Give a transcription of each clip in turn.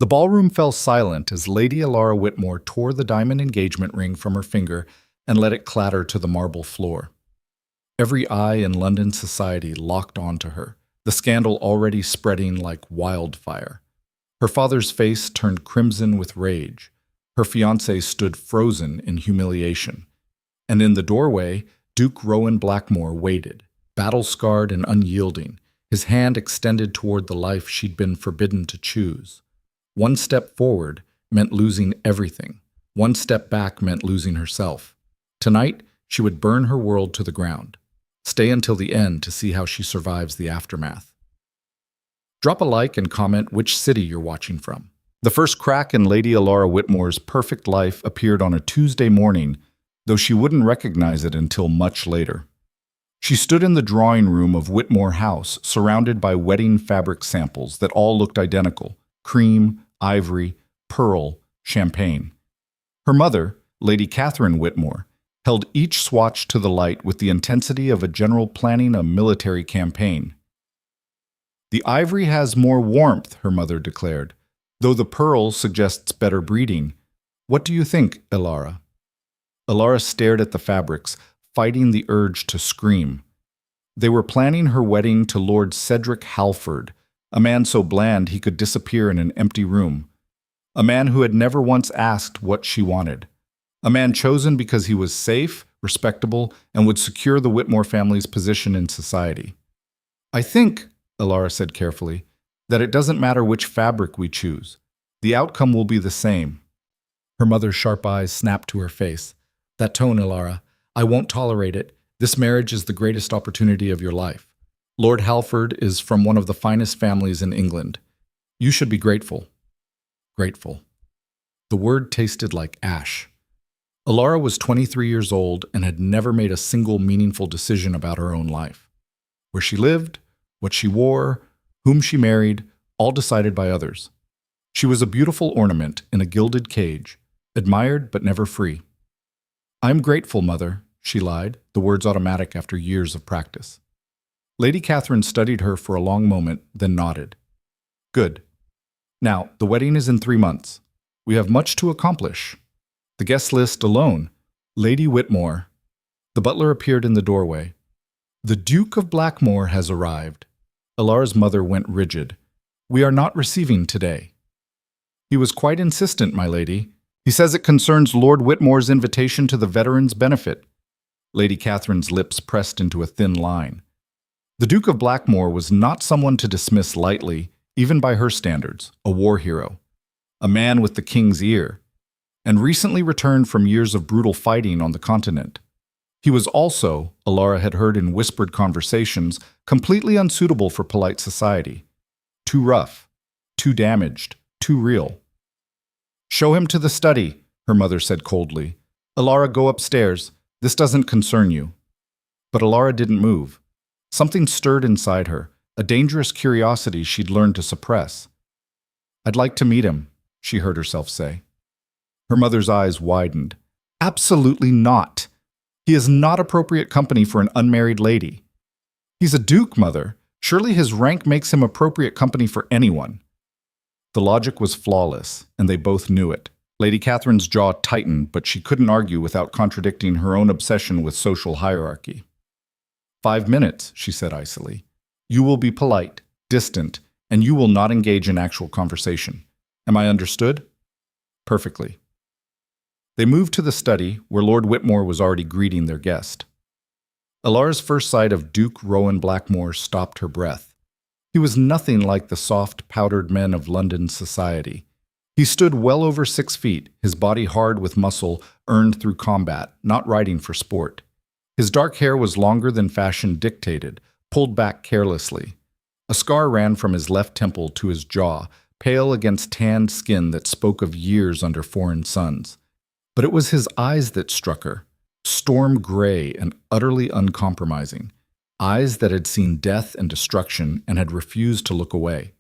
The ballroom fell silent as Lady Elara Whitmore tore the diamond engagement ring from her finger and let it clatter to the marble floor. Every eye in London society locked onto her, the scandal already spreading like wildfire. Her father's face turned crimson with rage. Her fiancé stood frozen in humiliation. And in the doorway, Duke Rowan Blackmore waited, battle-scarred and unyielding, his hand extended toward the life she'd been forbidden to choose. One step forward meant losing everything. One step back meant losing herself. Tonight, she would burn her world to the ground. Stay until the end to see how she survives the aftermath. Drop a like and comment which city you're watching from. The first crack in Lady Elara Whitmore's perfect life appeared on a Tuesday morning, though she wouldn't recognize it until much later. She stood in the drawing room of Whitmore House, surrounded by wedding fabric samples that all looked identical: cream, ivory, pearl, champagne. Her mother, Lady Catherine Whitmore, held each swatch to the light with the intensity of a general planning a military campaign. "The ivory has more warmth," her mother declared, "though the pearl suggests better breeding. What do you think, Elara?" Elara stared at the fabrics, fighting the urge to scream. They were planning her wedding to Lord Cedric Halford, a man so bland he could disappear in an empty room. A man who had never once asked what she wanted. A man chosen because he was safe, respectable, and would secure the Whitmore family's position in society. "I think," Elara said carefully, "that it doesn't matter which fabric we choose. The outcome will be the same." Her mother's sharp eyes snapped to her face. "That tone, Elara. I won't tolerate it. This marriage is the greatest opportunity of your life. Lord Halford is from one of the finest families in England. You should be grateful." Grateful. The word tasted like ash. Elara was 23 years old and had never made a single meaningful decision about her own life. Where she lived, what she wore, whom she married, all decided by others. She was a beautiful ornament in a gilded cage, admired but never free. "I'm grateful, Mother," she lied, the words automatic after years of practice. Lady Catherine studied her for a long moment, then nodded. "Good. Now, the wedding is in 3 months. We have much to accomplish. The guest list alone: Lady Whitmore." The butler appeared in the doorway. "The Duke of Blackmore has arrived." Elara's mother went rigid. "We are not receiving today." "He was quite insistent, my lady. He says it concerns Lord Whitmore's invitation to the veterans' benefit." Lady Catherine's lips pressed into a thin line. The Duke of Blackmore was not someone to dismiss lightly, even by her standards, a war hero, a man with the king's ear, and recently returned from years of brutal fighting on the continent. He was also, Elara had heard in whispered conversations, completely unsuitable for polite society. Too rough, too damaged, too real. "Show him to the study," her mother said coldly. "Elara, go upstairs. This doesn't concern you." But Elara didn't move. Something stirred inside her, a dangerous curiosity she'd learned to suppress. "I'd like to meet him," she heard herself say. Her mother's eyes widened. "Absolutely not. He is not appropriate company for an unmarried lady." "He's a duke, Mother. Surely his rank makes him appropriate company for anyone." The logic was flawless, and they both knew it. Lady Catherine's jaw tightened, but she couldn't argue without contradicting her own obsession with social hierarchy. 5 minutes, she said icily. "You will be polite, distant, and you will not engage in actual conversation. Am I understood?" "Perfectly." They moved to the study, where Lord Whitmore was already greeting their guest. Elara's first sight of Duke Rowan Blackmore stopped her breath. He was nothing like the soft, powdered men of London society. He stood well over 6 feet, his body hard with muscle earned through combat, not riding for sport. His dark hair was longer than fashion dictated, pulled back carelessly. A scar ran from his left temple to his jaw, pale against tanned skin that spoke of years under foreign suns. But it was his eyes that struck her, storm gray and utterly uncompromising. Eyes that had seen death and destruction and had refused to look away.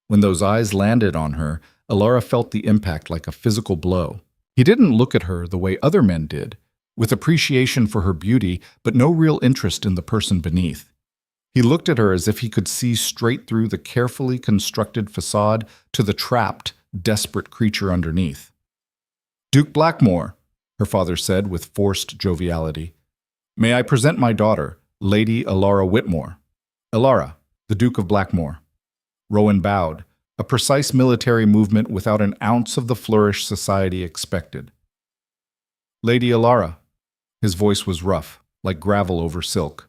When those eyes landed on her, Elara felt the impact like a physical blow. He didn't look at her the way other men did, with appreciation for her beauty but no real interest in the person beneath. He looked at her as if he could see straight through the carefully constructed facade to the trapped, desperate creature underneath. "Duke Blackmore," her father said with forced joviality. "May I present my daughter, Lady Elara Whitmore." "Elara, the Duke of Blackmore." Rowan bowed, a precise military movement without an ounce of the flourish society expected. "Lady Elara." His voice was rough, like gravel over silk.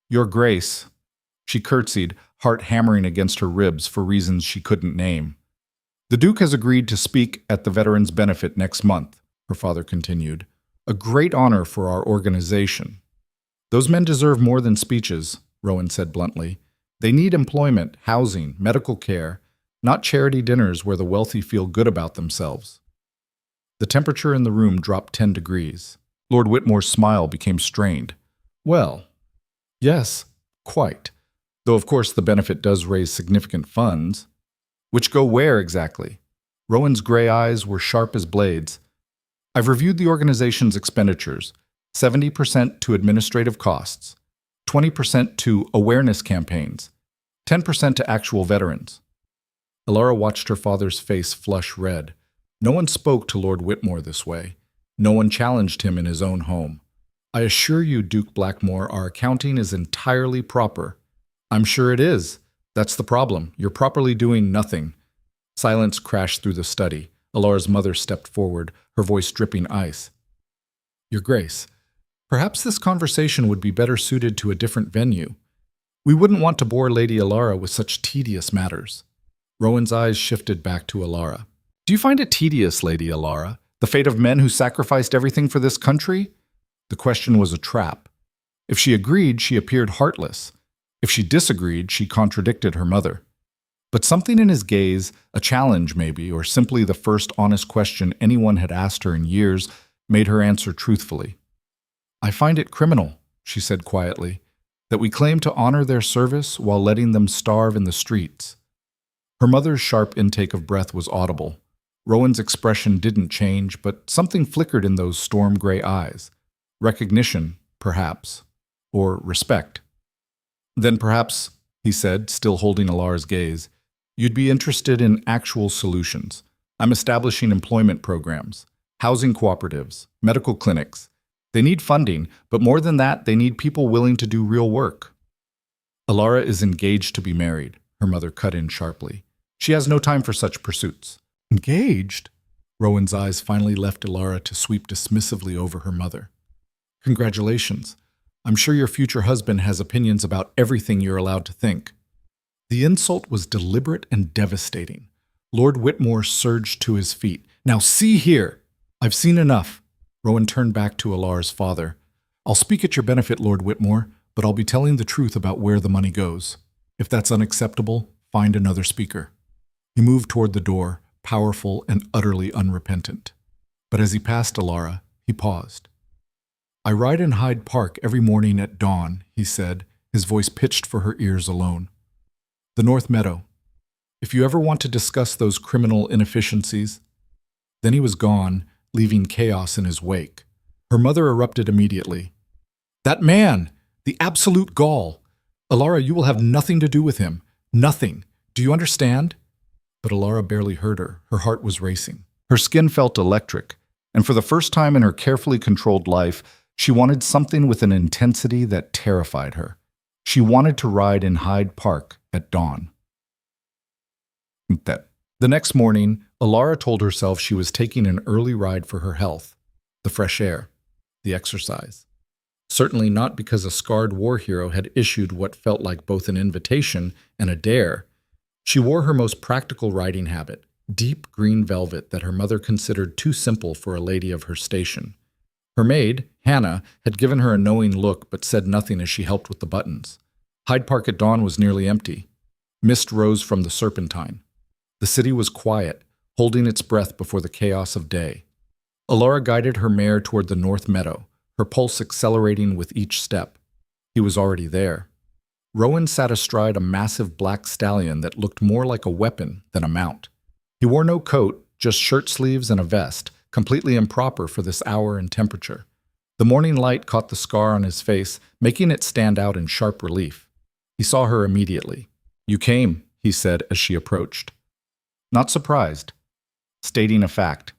"Your Grace." She curtsied, heart hammering against her ribs for reasons she couldn't name. "The Duke has agreed to speak at the Veterans' Benefit next month," her father continued. "A great honor for our organization." "Those men deserve more than speeches," Rowan said bluntly. "They need employment, housing, medical care, not charity dinners where the wealthy feel good about themselves." The temperature in the room dropped 10 degrees. Lord Whitmore's smile became strained. "Well, yes, quite. Though of course the benefit does raise significant funds." "Which go where exactly?" Rowan's gray eyes were sharp as blades. "I've reviewed the organization's expenditures. 70% to administrative costs, 20% to awareness campaigns, 10% to actual veterans." Elara watched her father's face flush red. No one spoke to Lord Whitmore this way. No one challenged him in his own home. "I assure you, Duke Blackmore, our accounting is entirely proper." "I'm sure it is. That's the problem. You're properly doing nothing." Silence crashed through the study. Elara's mother stepped forward, her voice dripping ice. "Your Grace, perhaps this conversation would be better suited to a different venue. We wouldn't want to bore Lady Elara with such tedious matters." Rowan's eyes shifted back to Elara. "Do you find it tedious, Lady Elara, the fate of men who sacrificed everything for this country?" The question was a trap. If she agreed, she appeared heartless. If she disagreed, she contradicted her mother. But something in his gaze, a challenge maybe, or simply the first honest question anyone had asked her in years, made her answer truthfully. "I find it criminal," she said quietly, "that we claim to honor their service while letting them starve in the streets." Her mother's sharp intake of breath was audible. Rowan's expression didn't change, but something flickered in those storm-gray eyes. Recognition, perhaps, or respect. "Then perhaps," he said, still holding Elara's gaze, "you'd be interested in actual solutions. I'm establishing employment programs, housing cooperatives, medical clinics. They need funding, but more than that, they need people willing to do real work." "Elara is engaged to be married," her mother cut in sharply. "She has no time for such pursuits." "Engaged?" Rowan's eyes finally left Elara to sweep dismissively over her mother. "Congratulations. I'm sure your future husband has opinions about everything you're allowed to think." The insult was deliberate and devastating. Lord Whitmore surged to his feet. "Now see here! I've seen enough." Rowan turned back to Elara's father. "I'll speak at your benefit, Lord Whitmore, but I'll be telling the truth about where the money goes. If that's unacceptable, find another speaker." He moved toward the door, powerful and utterly unrepentant. But as he passed Elara, he paused. "I ride in Hyde Park every morning at dawn," he said, his voice pitched for her ears alone. "The North Meadow. If you ever want to discuss those criminal inefficiencies—" Then he was gone, leaving chaos in his wake. Her mother erupted immediately. "That man! The absolute gall! Elara, you will have nothing to do with him. Nothing. Do you understand?" But Elara barely heard her. Her heart was racing. Her skin felt electric, and for the first time in her carefully controlled life, she wanted something with an intensity that terrified her. She wanted to ride in Hyde Park at dawn. The next morning, Elara told herself she was taking an early ride for her health, the fresh air, the exercise. Certainly not because a scarred war hero had issued what felt like both an invitation and a dare. She wore her most practical riding habit, deep green velvet that her mother considered too simple for a lady of her station. Her maid, Hannah, had given her a knowing look but said nothing as she helped with the buttons. Hyde Park at dawn was nearly empty. Mist rose from the Serpentine. The city was quiet, holding its breath before the chaos of day. Elara guided her mare toward the North Meadow, her pulse accelerating with each step. He was already there. Rowan sat astride a massive black stallion that looked more like a weapon than a mount. He wore no coat, just shirt sleeves and a vest, completely improper for this hour and temperature. The morning light caught the scar on his face, making it stand out in sharp relief. He saw her immediately. "You came," he said as she approached. "Not surprised. stating a fact.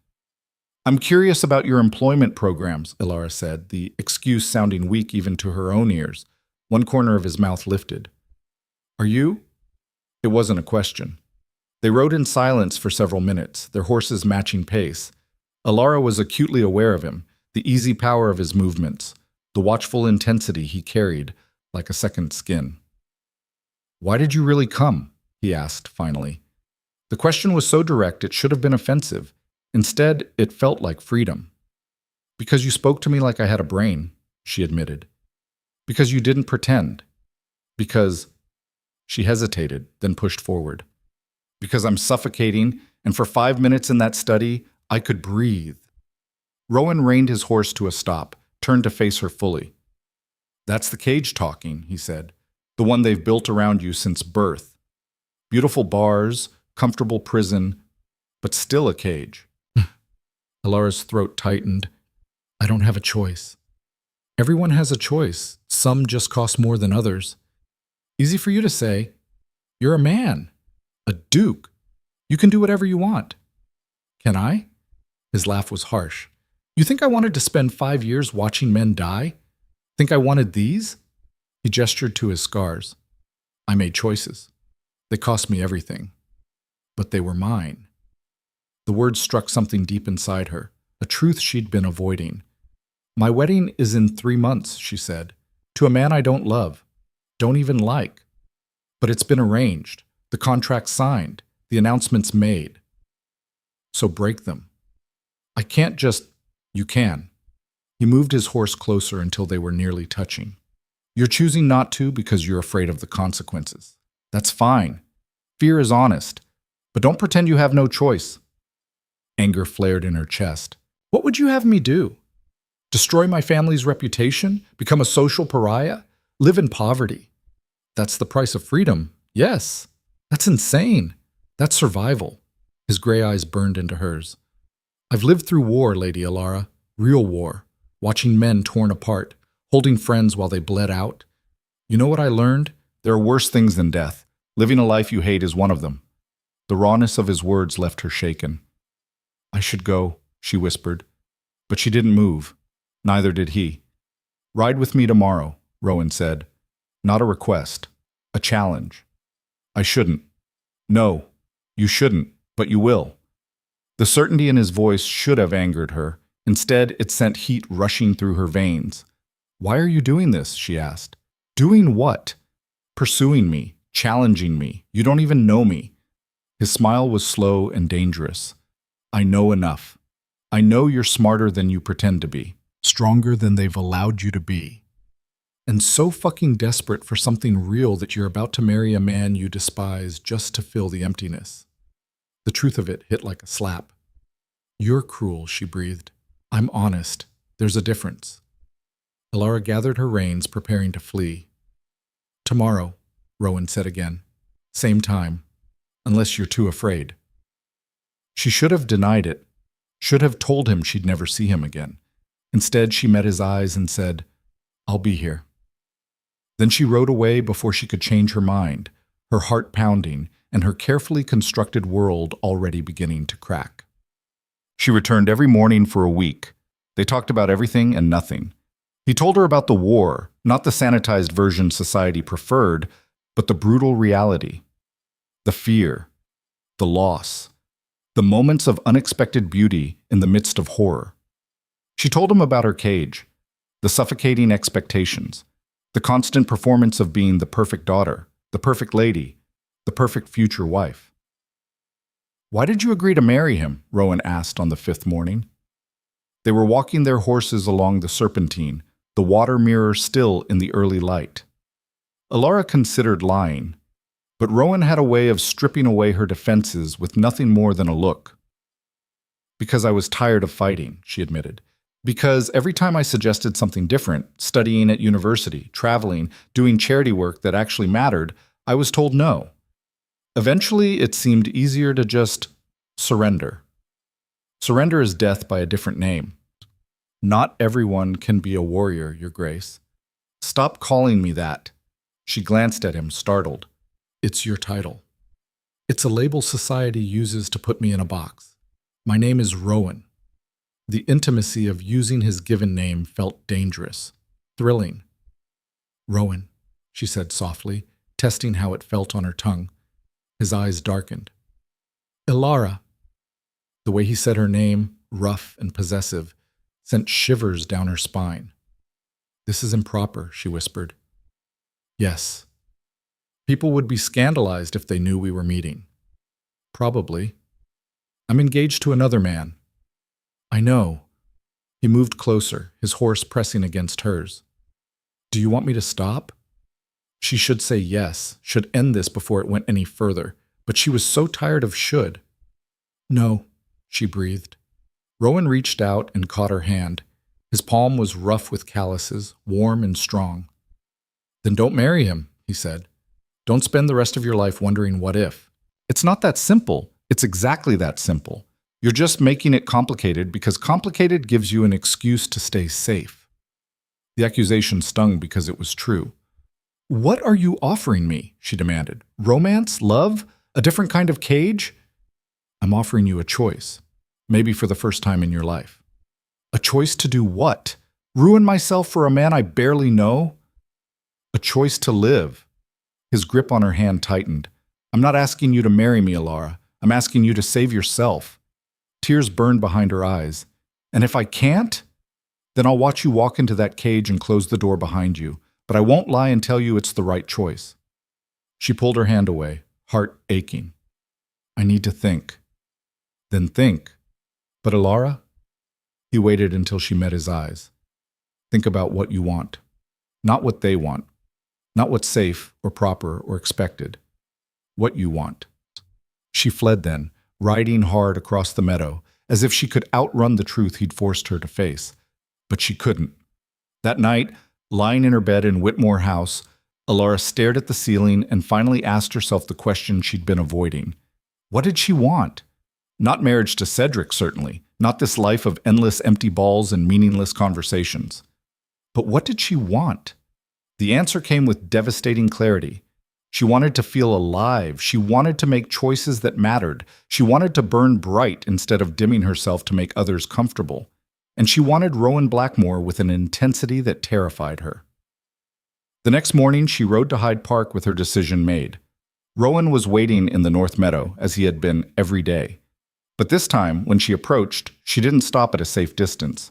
I'm curious about your employment programs, Elara said, the excuse sounding weak even to her own ears. One corner of his mouth lifted. Are you? It wasn't a question. They rode in silence for several minutes, their horses matching pace. Elara was acutely aware of him, the easy power of his movements, the watchful intensity he carried like a second skin. Why did you really come? He asked, finally. The question was so direct it should have been offensive. Instead, it felt like freedom. Because you spoke to me like I had a brain, she admitted. Because you didn't pretend. Because... She hesitated, then pushed forward. Because I'm suffocating, and for 5 minutes in that study, I could breathe. Rowan reined his horse to a stop, turned to face her fully. That's the cage talking, he said. The one they've built around you since birth. Beautiful bars, comfortable prison, but still a cage. Elara's throat tightened. I don't have a choice. Everyone has a choice. Some just cost more than others. Easy for you to say. You're a man. A duke. You can do whatever you want. Can I? His laugh was harsh. You think I wanted to spend 5 years watching men die? Think I wanted these? He gestured to his scars. I made choices. They cost me everything. But they were mine. The words struck something deep inside her, a truth she'd been avoiding. My wedding is in 3 months, she said, to a man I don't love, don't even like. But it's been arranged, the contract signed, the announcements made. So break them. I can't just... You can. He moved his horse closer until they were nearly touching. You're choosing not to because you're afraid of the consequences. That's fine. Fear is honest. But don't pretend you have no choice. Anger flared in her chest. What would you have me do? Destroy my family's reputation? Become a social pariah? Live in poverty? That's the price of freedom. Yes. That's insane. That's survival. His gray eyes burned into hers. I've lived through war, Lady Elara. Real war. Watching men torn apart. Holding friends while they bled out. You know what I learned? There are worse things than death. Living a life you hate is one of them. The rawness of his words left her shaken. I should go, she whispered. But she didn't move. Neither did he. Ride with me tomorrow, Rowan said. Not a request. A challenge. I shouldn't. No, you shouldn't, but you will. The certainty in his voice should have angered her. Instead, it sent heat rushing through her veins. Why are you doing this? She asked. Doing what? Pursuing me, challenging me. You don't even know me. His smile was slow and dangerous. I know enough. I know you're smarter than you pretend to be. Stronger than they've allowed you to be. And so fucking desperate for something real that you're about to marry a man you despise just to fill the emptiness. The truth of it hit like a slap. You're cruel, she breathed. I'm honest. There's a difference. Elara gathered her reins, preparing to flee. Tomorrow, Rowan said again. Same time. Unless you're too afraid. She should have denied it. Should have told him she'd never see him again. Instead, she met his eyes and said, I'll be here. Then she rode away before she could change her mind, her heart pounding, and her carefully constructed world already beginning to crack. She returned every morning for a week. They talked about everything and nothing. He told her about the war, not the sanitized version society preferred, but the brutal reality. The fear, the loss, the moments of unexpected beauty in the midst of horror. She told him about her cage, the suffocating expectations, the constant performance of being the perfect daughter, the perfect lady, the perfect future wife. Why did you agree to marry him? Rowan asked on the 5th morning. They were walking their horses along the Serpentine, the water mirror still in the early light. Elara considered lying, but Rowan had a way of stripping away her defenses with nothing more than a look. Because I was tired of fighting, she admitted. Because every time I suggested something different, studying at university, traveling, doing charity work that actually mattered, I was told no. Eventually, it seemed easier to just surrender. Surrender is death by a different name. Not everyone can be a warrior, Your Grace. Stop calling me that. She glanced at him, startled. It's your title. It's a label society uses to put me in a box. My name is Rowan. The intimacy of using his given name felt dangerous, thrilling. Rowan, she said softly, testing how it felt on her tongue. His eyes darkened. Elara. The way he said her name, rough and possessive, sent shivers down her spine. This is improper, she whispered. Yes. People would be scandalized if they knew we were meeting. Probably. I'm engaged to another man. I know. He moved closer, his horse pressing against hers. Do you want me to stop? She should say yes, should end this before it went any further, but she was so tired of should. No, she breathed. Rowan reached out and caught her hand. His palm was rough with calluses, warm and strong. Then don't marry him, he said. Don't spend the rest of your life wondering what if. It's not that simple. It's exactly that simple. You're just making it complicated because complicated gives you an excuse to stay safe. The accusation stung because it was true. What are you offering me? She demanded. Romance? Love? A different kind of cage? I'm offering you a choice, maybe for the first time in your life. A choice to do what? Ruin myself for a man I barely know? A choice to live. His grip on her hand tightened. I'm not asking you to marry me, Elara. I'm asking you to save yourself. Tears burned behind her eyes. And if I can't, then I'll watch you walk into that cage and close the door behind you. But I won't lie and tell you it's the right choice. She pulled her hand away, heart aching. I need to think. Then think. But Elara? He waited until she met his eyes. Think about what you want. Not what they want. Not what's safe or proper or expected. What you want. She fled then, riding hard across the meadow, as if she could outrun the truth he'd forced her to face. But she couldn't. That night, lying in her bed in Whitmore House, Elara stared at the ceiling and finally asked herself the question she'd been avoiding. What did she want? Not marriage to Cedric, certainly. Not this life of endless empty balls and meaningless conversations. But what did she want? The answer came with devastating clarity. She wanted to feel alive. She wanted to make choices that mattered. She wanted to burn bright instead of dimming herself to make others comfortable. And she wanted Rowan Blackmore with an intensity that terrified her. The next morning, she rode to Hyde Park with her decision made. Rowan was waiting in the North Meadow, as he had been every day. But this time, when she approached, she didn't stop at a safe distance.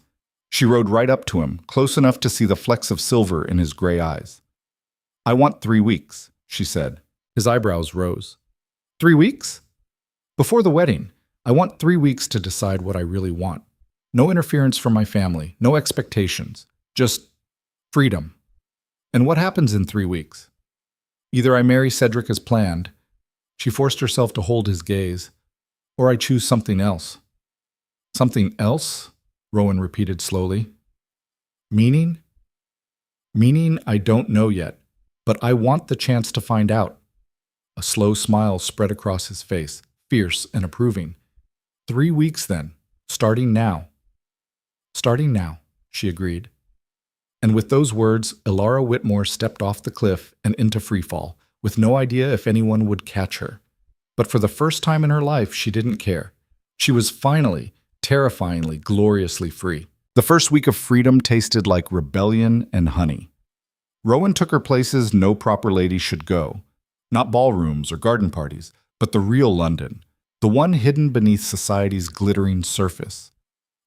She rode right up to him, close enough to see the flecks of silver in his gray eyes. I want 3 weeks, she said. His eyebrows rose. 3 weeks? Before the wedding, I want 3 weeks to decide what I really want. No interference from my family, no expectations, just freedom. And what happens in 3 weeks? Either I marry Cedric as planned, she forced herself to hold his gaze, or I choose something else. Something else? Rowan repeated slowly. Meaning? Meaning I don't know yet, but I want the chance to find out. A slow smile spread across his face, fierce and approving. 3 weeks then, starting now. Starting now, she agreed. And with those words, Elara Whitmore stepped off the cliff and into freefall, with no idea if anyone would catch her. But for the first time in her life, she didn't care. She was finally, terrifyingly, gloriously free. The first week of freedom tasted like rebellion and honey. Rowan took her places no proper lady should go. Not ballrooms or garden parties, but the real London, the one hidden beneath society's glittering surface.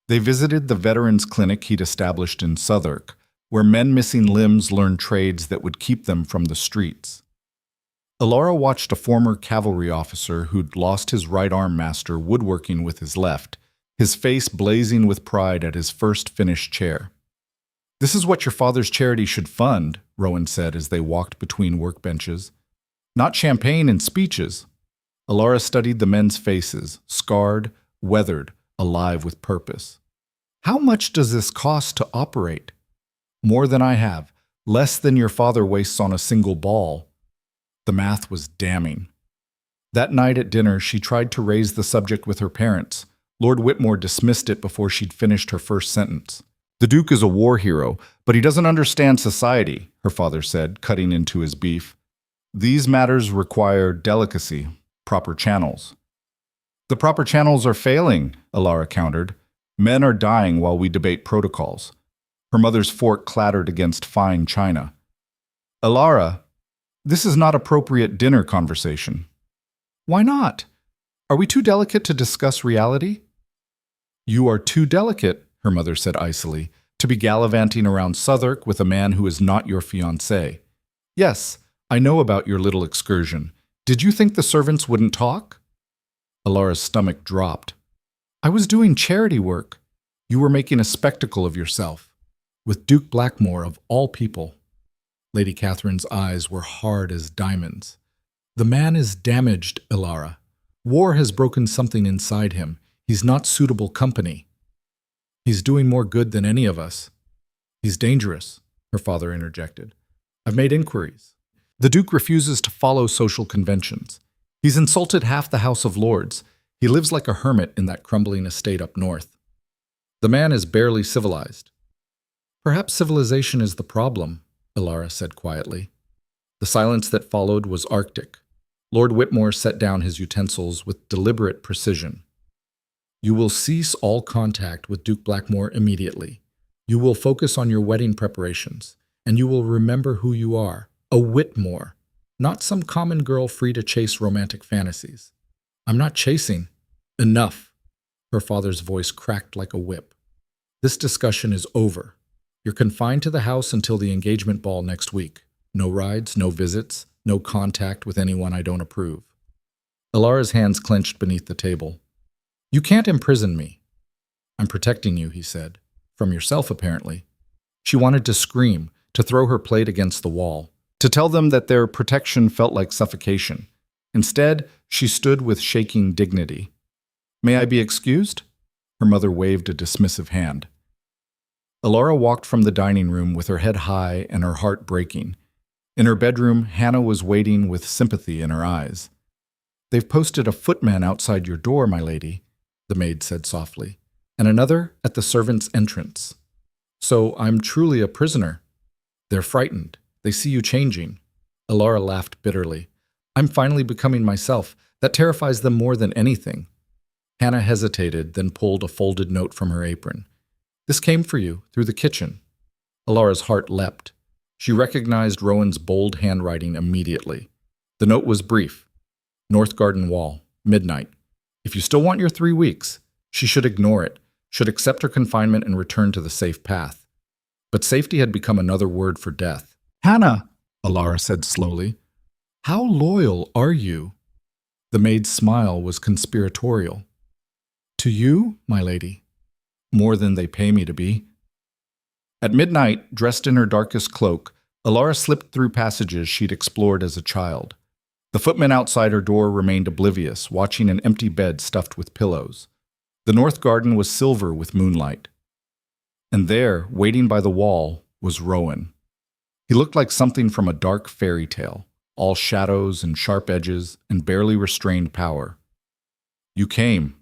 They visited the veterans' clinic he'd established in Southwark, where men missing limbs learned trades that would keep them from the streets. Elara watched a former cavalry officer who'd lost his right arm master woodworking with his left, his face blazing with pride at his first finished chair. This is what your father's charity should fund, Rowan said as they walked between workbenches. Not champagne and speeches. Elara studied the men's faces, scarred, weathered, alive with purpose. How much does this cost to operate? More than I have, less than your father wastes on a single ball. The math was damning. That night at dinner, she tried to raise the subject with her parents. Lord Whitmore dismissed it before she'd finished her first sentence. The Duke is a war hero, but he doesn't understand society, her father said, cutting into his beef. These matters require delicacy, proper channels. The proper channels are failing, Elara countered. Men are dying while we debate protocols. Her mother's fork clattered against fine china. Elara, this is not appropriate dinner conversation. Why not? Are we too delicate to discuss reality? You are too delicate, her mother said icily, to be gallivanting around Southwark with a man who is not your fiancé. Yes, I know about your little excursion. Did you think the servants wouldn't talk? Elara's stomach dropped. I was doing charity work. You were making a spectacle of yourself. With Duke Blackmore of all people. Lady Catherine's eyes were hard as diamonds. The man is damaged, Elara. War has broken something inside him. He's not suitable company. He's doing more good than any of us. He's dangerous, her father interjected. I've made inquiries. The Duke refuses to follow social conventions. He's insulted half the House of Lords. He lives like a hermit in that crumbling estate up north. The man is barely civilized. Perhaps civilization is the problem, Elara said quietly. The silence that followed was arctic. Lord Whitmore set down his utensils with deliberate precision. You will cease all contact with Duke Blackmore immediately. You will focus on your wedding preparations, and you will remember who you are, a Whitmore, not some common girl free to chase romantic fantasies. I'm not chasing. Enough. Her father's voice cracked like a whip. This discussion is over. You're confined to the house until the engagement ball next week. No rides, no visits, no contact with anyone I don't approve. Elara's hands clenched beneath the table. You can't imprison me. I'm protecting you, he said. From yourself, apparently. She wanted to scream, to throw her plate against the wall, to tell them that their protection felt like suffocation. Instead, she stood with shaking dignity. May I be excused? Her mother waved a dismissive hand. Elara walked from the dining room with her head high and her heart breaking. In her bedroom, Hannah was waiting with sympathy in her eyes. They've posted a footman outside your door, my lady, the maid said softly, and another at the servants' entrance. So I'm truly a prisoner. They're frightened. They see you changing. Elara laughed bitterly. I'm finally becoming myself. That terrifies them more than anything. Hannah hesitated, then pulled a folded note from her apron. This came for you, through the kitchen. Elara's heart leapt. She recognized Rowan's bold handwriting immediately. The note was brief. North Garden Wall, midnight. If you still want your 3 weeks, she should ignore it, should accept her confinement and return to the safe path. But safety had become another word for death. Hannah, Elara said slowly, how loyal are you? The maid's smile was conspiratorial. To you, my lady, more than they pay me to be. At midnight, dressed in her darkest cloak, Elara slipped through passages she'd explored as a child. The footman outside her door remained oblivious, watching an empty bed stuffed with pillows. The north garden was silver with moonlight. And there, waiting by the wall, was Rowan. He looked like something from a dark fairy tale, all shadows and sharp edges and barely restrained power. You came,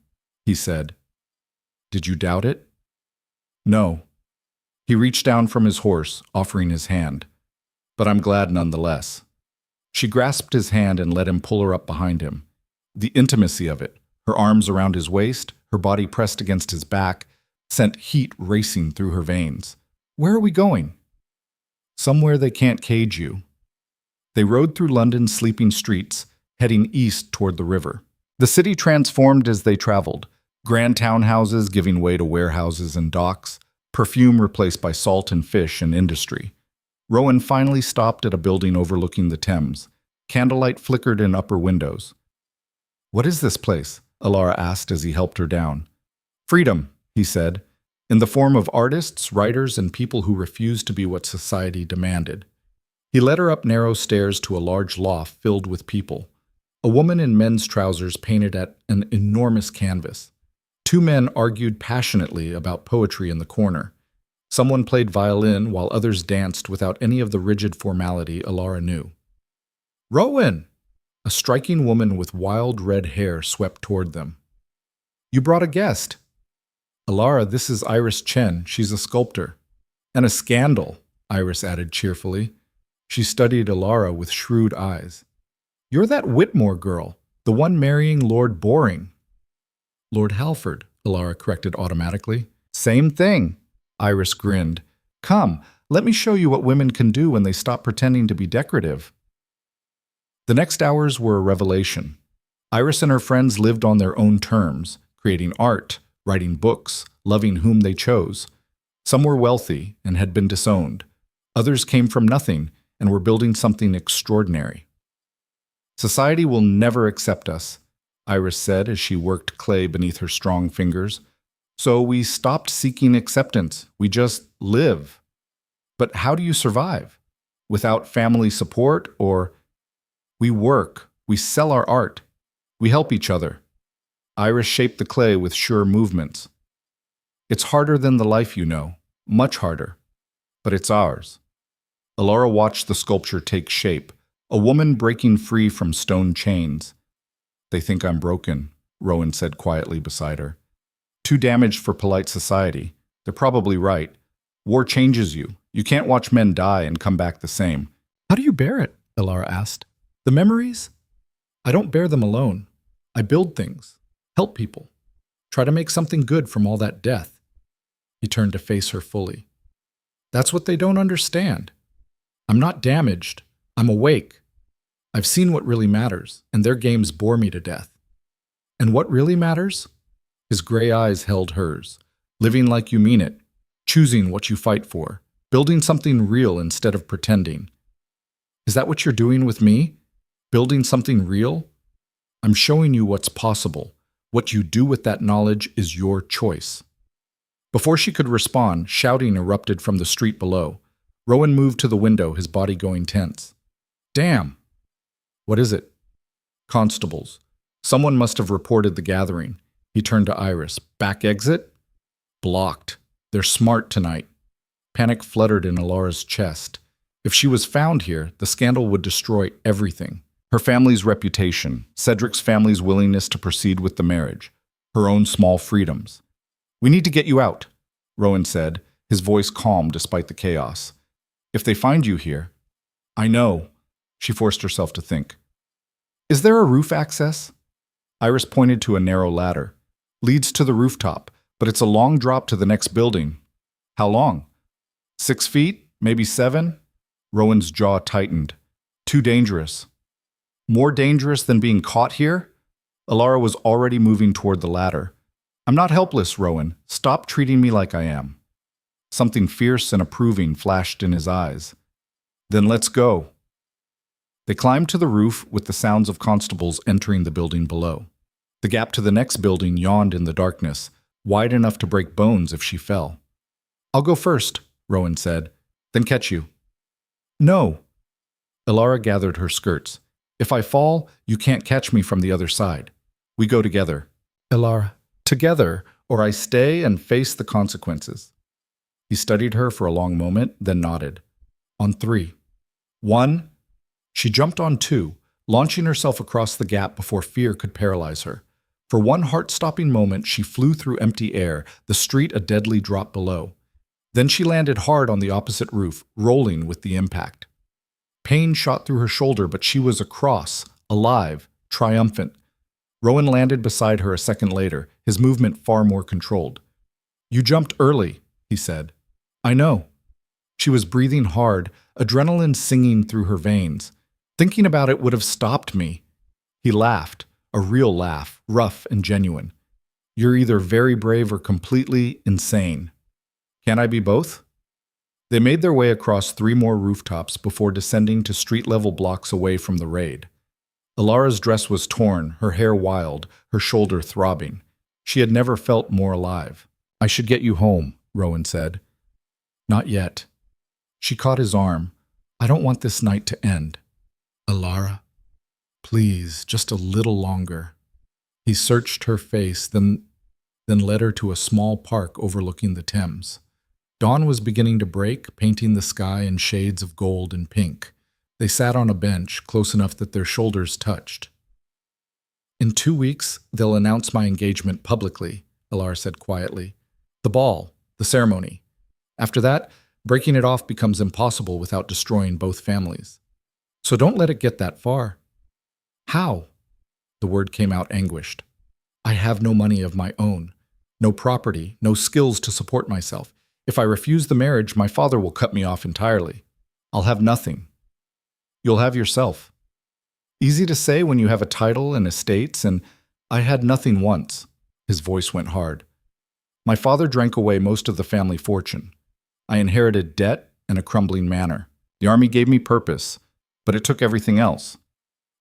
he said. Did you doubt it? No. He reached down from his horse, offering his hand. But I'm glad nonetheless. She grasped his hand and let him pull her up behind him. The intimacy of it, her arms around his waist, her body pressed against his back, sent heat racing through her veins. Where are we going? Somewhere they can't cage you. They rode through London's sleeping streets, heading east toward the river. The city transformed as they traveled, grand townhouses giving way to warehouses and docks, perfume replaced by salt and fish and industry. Rowan finally stopped at a building overlooking the Thames. Candlelight flickered in upper windows. What is this place? Elara asked as he helped her down. Freedom, he said, in the form of artists, writers, and people who refused to be what society demanded. He led her up narrow stairs to a large loft filled with people. A woman in men's trousers painted at an enormous canvas. 2 men argued passionately about poetry in the corner. Someone played violin while others danced without any of the rigid formality Elara knew. Rowan! A striking woman with wild red hair swept toward them. You brought a guest. Elara, this is Iris Chen. She's a sculptor. And a scandal, Iris added cheerfully. She studied Elara with shrewd eyes. You're that Whitmore girl, the one marrying Lord Boring. Lord Halford, Elara corrected automatically. Same thing. Iris grinned. Come, let me show you what women can do when they stop pretending to be decorative. The next hours were a revelation. Iris and her friends lived on their own terms, creating art, writing books, loving whom they chose. Some were wealthy and had been disowned. Others came from nothing and were building something extraordinary. Society will never accept us, Iris said as she worked clay beneath her strong fingers. So we stopped seeking acceptance. We just live. But how do you survive? Without family support or... We work. We sell our art. We help each other. Iris shaped the clay with sure movements. It's harder than the life you know, much harder. But it's ours. Elara watched the sculpture take shape, a woman breaking free from stone chains. They think I'm broken, Rowan said quietly beside her. Too damaged for polite society. They're probably right. War changes you. You can't watch men die and come back the same. How do you bear it? Elara asked. The memories? I don't bear them alone. I build things, help people, try to make something good from all that death. He turned to face her fully. That's what they don't understand. I'm not damaged. I'm awake. I've seen what really matters, and their games bore me to death. And what really matters? His gray eyes held hers, living like you mean it, choosing what you fight for, building something real instead of pretending. Is that what you're doing with me? Building something real? I'm showing you what's possible. What you do with that knowledge is your choice. Before she could respond, shouting erupted from the street below. Rowan moved to the window, his body going tense. Damn! What is it? Constables. Someone must have reported the gathering. He turned to Iris. Back exit? Blocked. They're smart tonight. Panic fluttered in Elara's chest. If she was found here, the scandal would destroy everything. Her family's reputation, Cedric's family's willingness to proceed with the marriage, her own small freedoms. We need to get you out, Rowan said, his voice calm despite the chaos. If they find you here... I know, she forced herself to think. Is there a roof access? Iris pointed to a narrow ladder. Leads to the rooftop, but it's a long drop to the next building. How long? 6 feet? Maybe 7? Rowan's jaw tightened. Too dangerous. More dangerous than being caught here? Elara was already moving toward the ladder. I'm not helpless, Rowan. Stop treating me like I am. Something fierce and approving flashed in his eyes. Then let's go. They climbed to the roof with the sounds of constables entering the building below. The gap to the next building yawned in the darkness, wide enough to break bones if she fell. I'll go first, Rowan said, then catch you. No. Elara gathered her skirts. If I fall, you can't catch me from the other side. We go together. Elara, together, or I stay and face the consequences. He studied her for a long moment, then nodded. On 3. 1. She jumped on 2, launching herself across the gap before fear could paralyze her. For one heart-stopping moment, she flew through empty air, the street a deadly drop below. Then she landed hard on the opposite roof, rolling with the impact. Pain shot through her shoulder, but she was across, alive, triumphant. Rowan landed beside her a second later, his movement far more controlled. You jumped early, he said. I know. She was breathing hard, adrenaline singing through her veins. Thinking about it would have stopped me. He laughed, a real laugh, rough and genuine. You're either very brave or completely insane. Can I be both? They made their way across 3 more rooftops before descending to street-level blocks away from the raid. Elara's dress was torn, her hair wild, her shoulder throbbing. She had never felt more alive. I should get you home, Rowan said. Not yet. She caught his arm. I don't want this night to end. Elara, please, just a little longer. He searched her face, then led her to a small park overlooking the Thames. Dawn was beginning to break, painting the sky in shades of gold and pink. They sat on a bench, close enough that their shoulders touched. In 2 weeks, they'll announce my engagement publicly, Elara said quietly. The ball, the ceremony. After that, breaking it off becomes impossible without destroying both families. So don't let it get that far. How? The word came out anguished. I have no money of my own, no property, no skills to support myself. If I refuse the marriage, my father will cut me off entirely. I'll have nothing. You'll have yourself. Easy to say when you have a title and estates, and I had nothing once. His voice went hard. My father drank away most of the family fortune. I inherited debt and a crumbling manor. The army gave me purpose, but it took everything else.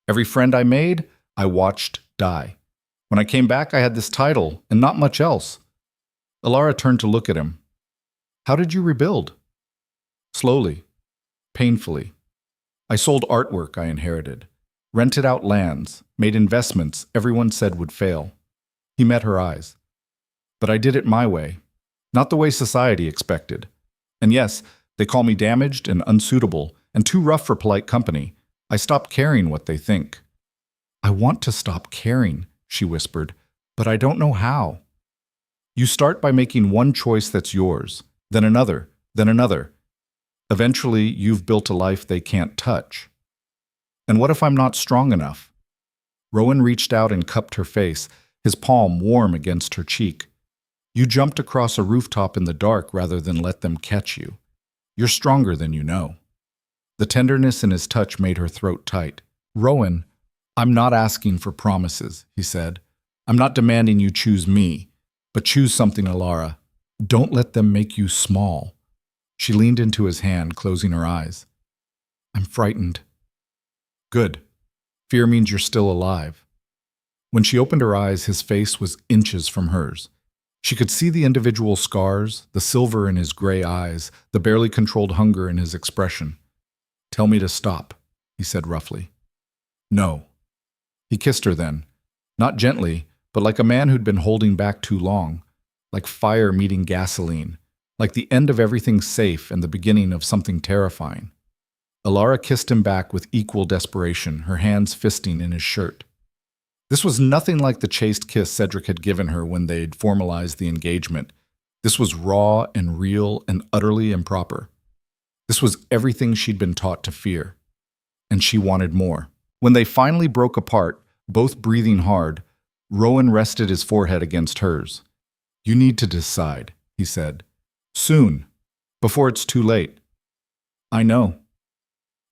Every friend I made, I watched die. When I came back, I had this title and not much else. Elara turned to look at him. How did you rebuild? Slowly, painfully. I sold artwork I inherited, rented out lands, made investments everyone said would fail. He met her eyes. But I did it my way, not the way society expected. And yes, they call me damaged and unsuitable and too rough for polite company. I stopped caring what they think. I want to stop caring, she whispered, but I don't know how. You start by making one choice that's yours, then another, then another. Eventually, you've built a life they can't touch. And what if I'm not strong enough? Rowan reached out and cupped her face, his palm warm against her cheek. You jumped across a rooftop in the dark rather than let them catch you. You're stronger than you know. The tenderness in his touch made her throat tight. Rowan, I'm not asking for promises, he said. I'm not demanding you choose me, but choose something, Elara. Don't let them make you small. She leaned into his hand, closing her eyes. I'm frightened. Good. Fear means you're still alive. When she opened her eyes, his face was inches from hers. She could see the individual scars, the silver in his gray eyes, the barely controlled hunger in his expression. Tell me to stop, he said roughly. No. He kissed her then, not gently, but like a man who'd been holding back too long, like fire meeting gasoline, like the end of everything safe and the beginning of something terrifying. Elara kissed him back with equal desperation, her hands fisting in his shirt. This was nothing like the chaste kiss Cedric had given her when they'd formalized the engagement. This was raw and real and utterly improper. This was everything she'd been taught to fear. And she wanted more. When they finally broke apart, both breathing hard, Rowan rested his forehead against hers. You need to decide, he said. Soon, before it's too late. I know.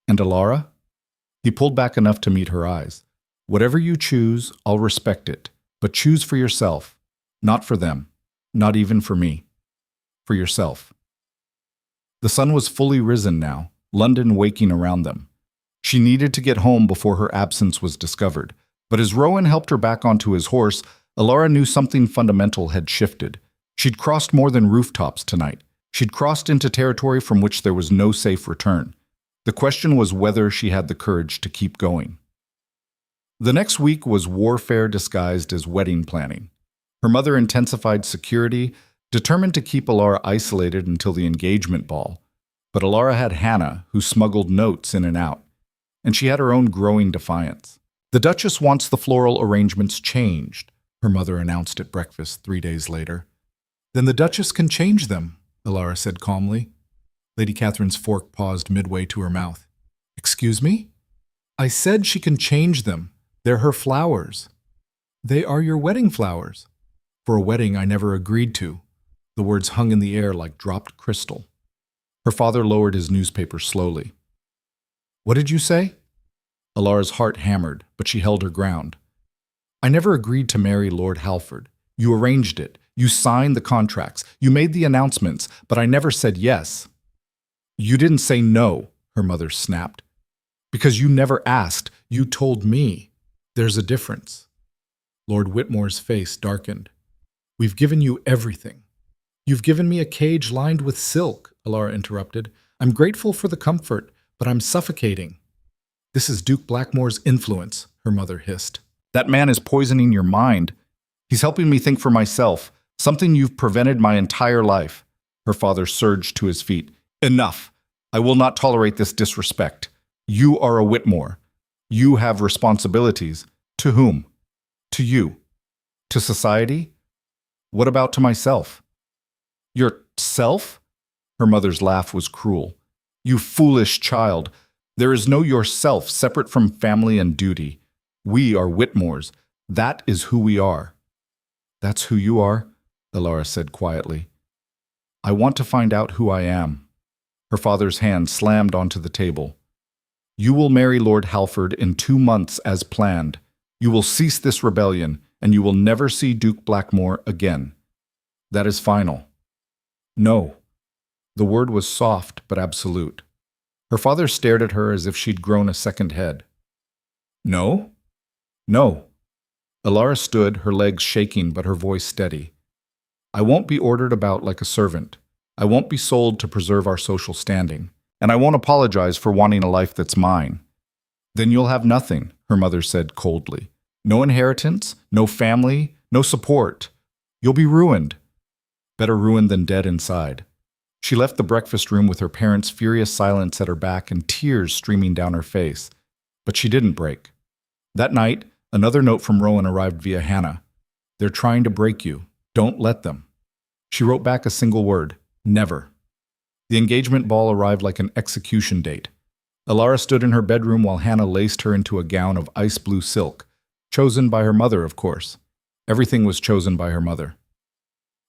And Elara? He pulled back enough to meet her eyes. Whatever you choose, I'll respect it. But choose for yourself. Not for them. Not even for me. For yourself. The sun was fully risen now, London waking around them. She needed to get home before her absence was discovered. But as Rowan helped her back onto his horse, Elara knew something fundamental had shifted. She'd crossed more than rooftops tonight. She'd crossed into territory from which there was no safe return. The question was whether she had the courage to keep going. The next week was warfare disguised as wedding planning. Her mother intensified security, determined to keep Elara isolated until the engagement ball. But Elara had Hannah, who smuggled notes in and out. And she had her own growing defiance. The Duchess wants the floral arrangements changed, her mother announced at breakfast 3 days later. Then the Duchess can change them, Elara said calmly. Lady Catherine's fork paused midway to her mouth. Excuse me? I said she can change them. They're her flowers. They are your wedding flowers. For a wedding I never agreed to. The words hung in the air like dropped crystal. Her father lowered his newspaper slowly. What did you say? Elara's heart hammered, but she held her ground. I never agreed to marry Lord Halford. You arranged it. You signed the contracts. You made the announcements, but I never said yes. You didn't say no, her mother snapped. Because you never asked. You told me. There's a difference. Lord Whitmore's face darkened. We've given you everything. You've given me a cage lined with silk, Elara interrupted. I'm grateful for the comfort, but I'm suffocating. This is Duke Blackmore's influence, her mother hissed. That man is poisoning your mind. He's helping me think for myself, something you've prevented my entire life. Her father surged to his feet. Enough. I will not tolerate this disrespect. You are a Whitmore. You have responsibilities. To whom? To you. To society? What about to myself? Yourself? Her mother's laugh was cruel. You foolish child. There is no yourself separate from family and duty. We are Whitmores. That is who we are. That's who you are? Elara said quietly. I want to find out who I am. Her father's hand slammed onto the table. You will marry Lord Halford in 2 months as planned. You will cease this rebellion, and you will never see Duke Blackmore again. That is final. No. The word was soft but absolute. Her father stared at her as if she'd grown a second head. No? No. Elara stood, her legs shaking but her voice steady. I won't be ordered about like a servant. I won't be sold to preserve our social standing. And I won't apologize for wanting a life that's mine. Then you'll have nothing, her mother said coldly. No inheritance, no family, no support. You'll be ruined. Better ruined than dead inside. She left the breakfast room with her parents' furious silence at her back and tears streaming down her face. But she didn't break. That night, another note from Rowan arrived via Hannah. They're trying to break you. Don't let them. She wrote back a single word. Never. The engagement ball arrived like an execution date. Elara stood in her bedroom while Hannah laced her into a gown of ice blue silk, chosen by her mother, of course. Everything was chosen by her mother.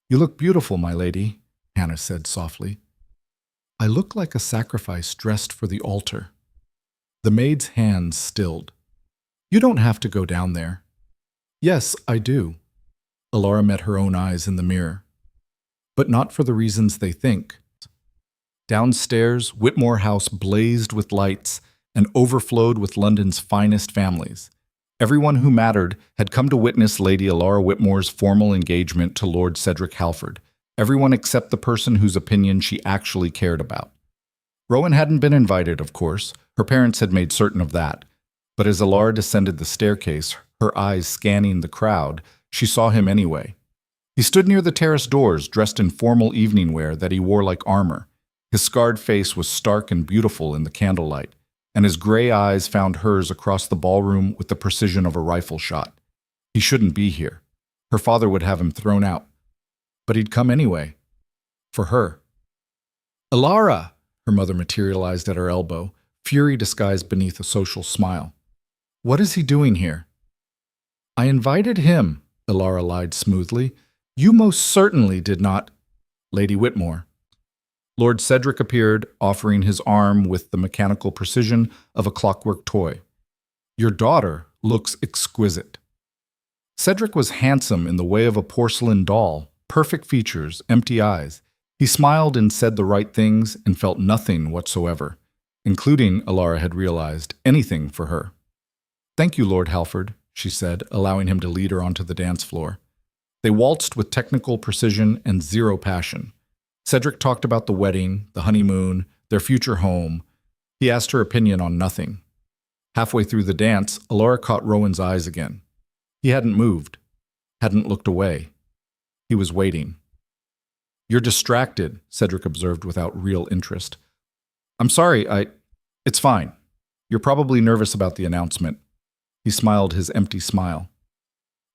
You look beautiful, my lady, Hannah said softly. I look like a sacrifice dressed for the altar. The maid's hands stilled. You don't have to go down there. Yes, I do. Elara met her own eyes in the mirror. But not for the reasons they think. Downstairs, Whitmore House blazed with lights and overflowed with London's finest families. Everyone who mattered had come to witness Lady Elara Whitmore's formal engagement to Lord Cedric Halford, everyone except the person whose opinion she actually cared about. Rowan hadn't been invited, of course. Her parents had made certain of that. But as Elara descended the staircase, her eyes scanning the crowd, she saw him anyway. He stood near the terrace doors, dressed in formal evening wear that he wore like armor. His scarred face was stark and beautiful in the candlelight, and his gray eyes found hers across the ballroom with the precision of a rifle shot. He shouldn't be here. Her father would have him thrown out. But he'd come anyway. For her. Elara! Her mother materialized at her elbow, fury disguised beneath a social smile. What is he doing here? I invited him, Elara lied smoothly. You most certainly did not. Lady Whitmore. Lord Cedric appeared, offering his arm with the mechanical precision of a clockwork toy. Your daughter looks exquisite. Cedric was handsome in the way of a porcelain doll, perfect features, empty eyes. He smiled and said the right things and felt nothing whatsoever, including, Elara had realized, anything for her. Thank you, Lord Halford, she said, allowing him to lead her onto the dance floor. They waltzed with technical precision and zero passion. Cedric talked about the wedding, the honeymoon, their future home. He asked her opinion on nothing. Halfway through the dance, Elara caught Rowan's eyes again. He hadn't moved, hadn't looked away. He was waiting. You're distracted, Cedric observed without real interest. I'm sorry, It's fine. You're probably nervous about the announcement. He smiled his empty smile.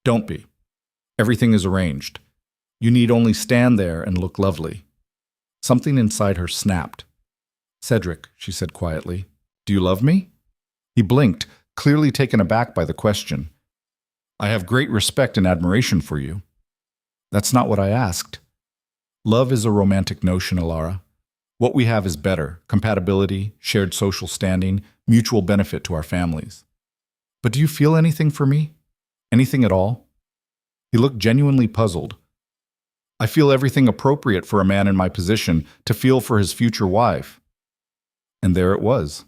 Don't be. Everything is arranged. You need only stand there and look lovely. Something inside her snapped. Cedric, she said quietly, do you love me? He blinked, clearly taken aback by the question. I have great respect and admiration for you. That's not what I asked. Love is a romantic notion, Elara. What we have is better: compatibility, shared social standing, mutual benefit to our families. But do you feel anything for me? Anything at all? He looked genuinely puzzled. I feel everything appropriate for a man in my position to feel for his future wife. And there it was.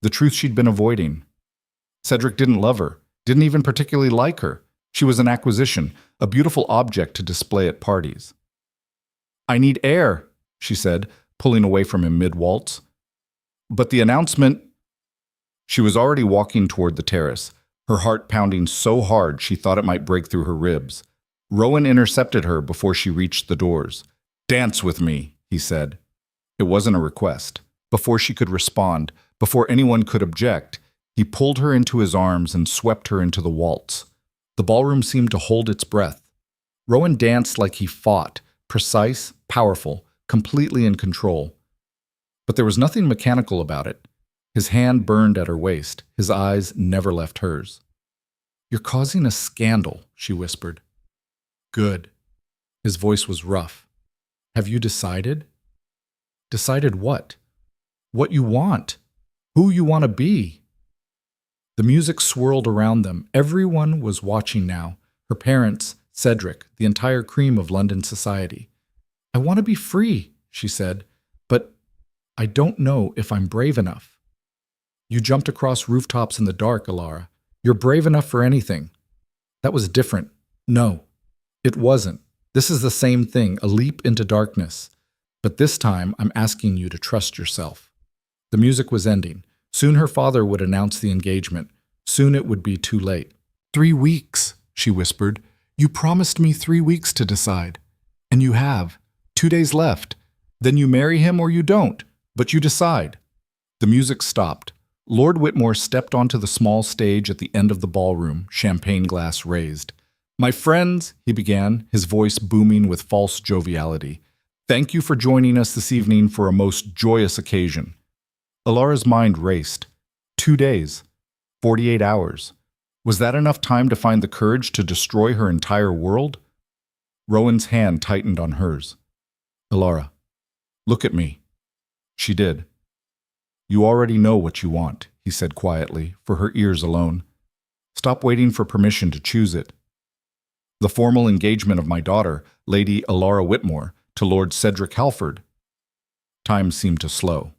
The truth she'd been avoiding. Cedric didn't love her, didn't even particularly like her. She was an acquisition, a beautiful object to display at parties. I need air, she said, pulling away from him mid-waltz. But the announcement... She was already walking toward the terrace, her heart pounding so hard she thought it might break through her ribs. Rowan intercepted her before she reached the doors. Dance with me, he said. It wasn't a request. Before she could respond, before anyone could object, he pulled her into his arms and swept her into the waltz. The ballroom seemed to hold its breath. Rowan danced like he fought, precise, powerful, completely in control. But there was nothing mechanical about it. His hand burned at her waist. His eyes never left hers. You're causing a scandal, she whispered. Good. His voice was rough. Have you decided? Decided what? What you want? Who you want to be? The music swirled around them. Everyone was watching now. Her parents, Cedric, the entire cream of London society. I want to be free, she said, but I don't know if I'm brave enough. You jumped across rooftops in the dark, Elara. You're brave enough for anything. That was different. No, it wasn't. This is the same thing, a leap into darkness. But this time, I'm asking you to trust yourself. The music was ending. Soon her father would announce the engagement. Soon it would be too late. 3 weeks, she whispered. You promised me 3 weeks to decide. And you have. 2 days left. Then you marry him or you don't. But you decide. The music stopped. Lord Whitmore stepped onto the small stage at the end of the ballroom, champagne glass raised. My friends, he began, his voice booming with false joviality. Thank you for joining us this evening for a most joyous occasion. Elara's mind raced. 2 days. 48 hours. Was that enough time to find the courage to destroy her entire world? Rowan's hand tightened on hers. Elara, look at me. She did. You already know what you want, he said quietly, for her ears alone. Stop waiting for permission to choose it. The formal engagement of my daughter, Lady Elara Whitmore, to Lord Cedric Halford. Time seemed to slow.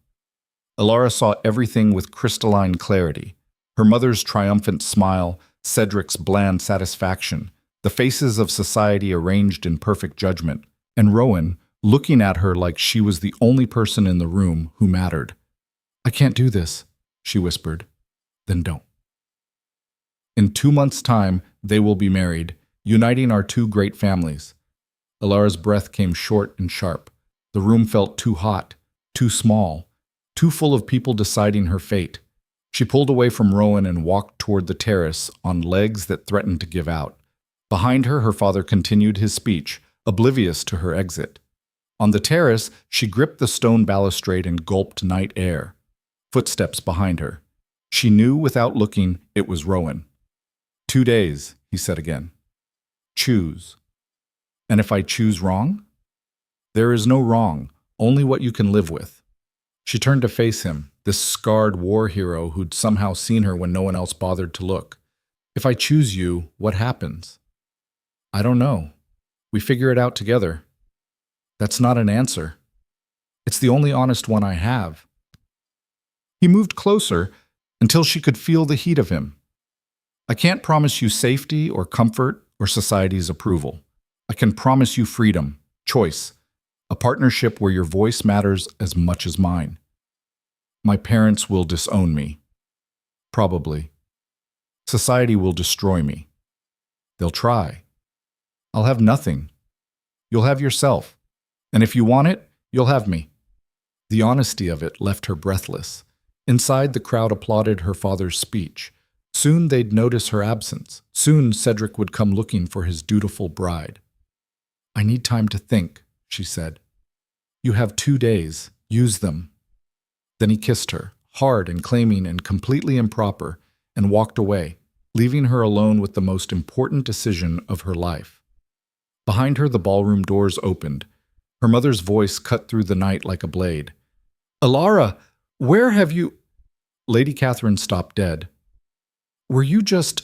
Elara saw everything with crystalline clarity. Her mother's triumphant smile, Cedric's bland satisfaction, the faces of society arranged in perfect judgment, and Rowan looking at her like she was the only person in the room who mattered. I can't do this, she whispered. Then don't. In 2 months' time, they will be married, uniting our 2 great families. Elara's breath came short and sharp. The room felt too hot, too small, too full of people deciding her fate. She pulled away from Rowan and walked toward the terrace on legs that threatened to give out. Behind her, her father continued his speech, oblivious to her exit. On the terrace, she gripped the stone balustrade and gulped night air. Footsteps behind her. She knew without looking it was Rowan. 2 days, he said again. Choose. And if I choose wrong? There is no wrong, only what you can live with. She turned to face him, this scarred war hero who'd somehow seen her when no one else bothered to look. If I choose you, what happens? I don't know. We figure it out together. That's not an answer. It's the only honest one I have. He moved closer until she could feel the heat of him. I can't promise you safety or comfort or society's approval. I can promise you freedom, choice, a partnership where your voice matters as much as mine. My parents will disown me. Probably. Society will destroy me. They'll try. I'll have nothing. You'll have yourself. And if you want it, you'll have me. The honesty of it left her breathless. Inside, the crowd applauded her father's speech. Soon they'd notice her absence. Soon Cedric would come looking for his dutiful bride. I need time to think, she said. You have 2 days. Use them. Then he kissed her, hard and claiming and completely improper, and walked away, leaving her alone with the most important decision of her life. Behind her, the ballroom doors opened. Her mother's voice cut through the night like a blade. Elara, where have you... Lady Catherine stopped dead. Were you just...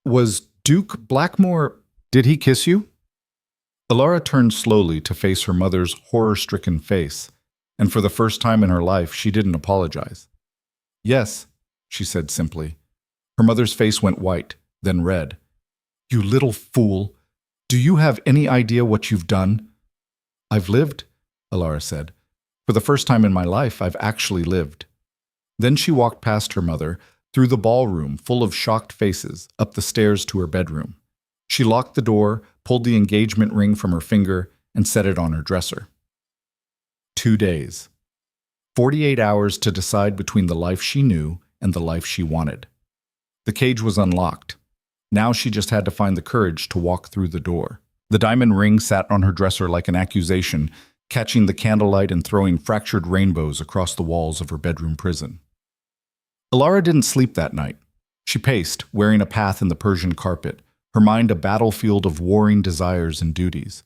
Was Duke Blackmore... Did he kiss you? Elara turned slowly to face her mother's horror-stricken face, and for the first time in her life, she didn't apologize. Yes, she said simply. Her mother's face went white, then red. You little fool! Do you have any idea what you've done? I've lived, Elara said. For the first time in my life, I've actually lived. Then she walked past her mother, through the ballroom full of shocked faces, up the stairs to her bedroom. She locked the door, pulled the engagement ring from her finger, and set it on her dresser. 2 days. 48 hours to decide between the life she knew and the life she wanted. The cage was unlocked. Now she just had to find the courage to walk through the door. The diamond ring sat on her dresser like an accusation, catching the candlelight and throwing fractured rainbows across the walls of her bedroom prison. Elara didn't sleep that night. She paced, wearing a path in the Persian carpet, her mind a battlefield of warring desires and duties.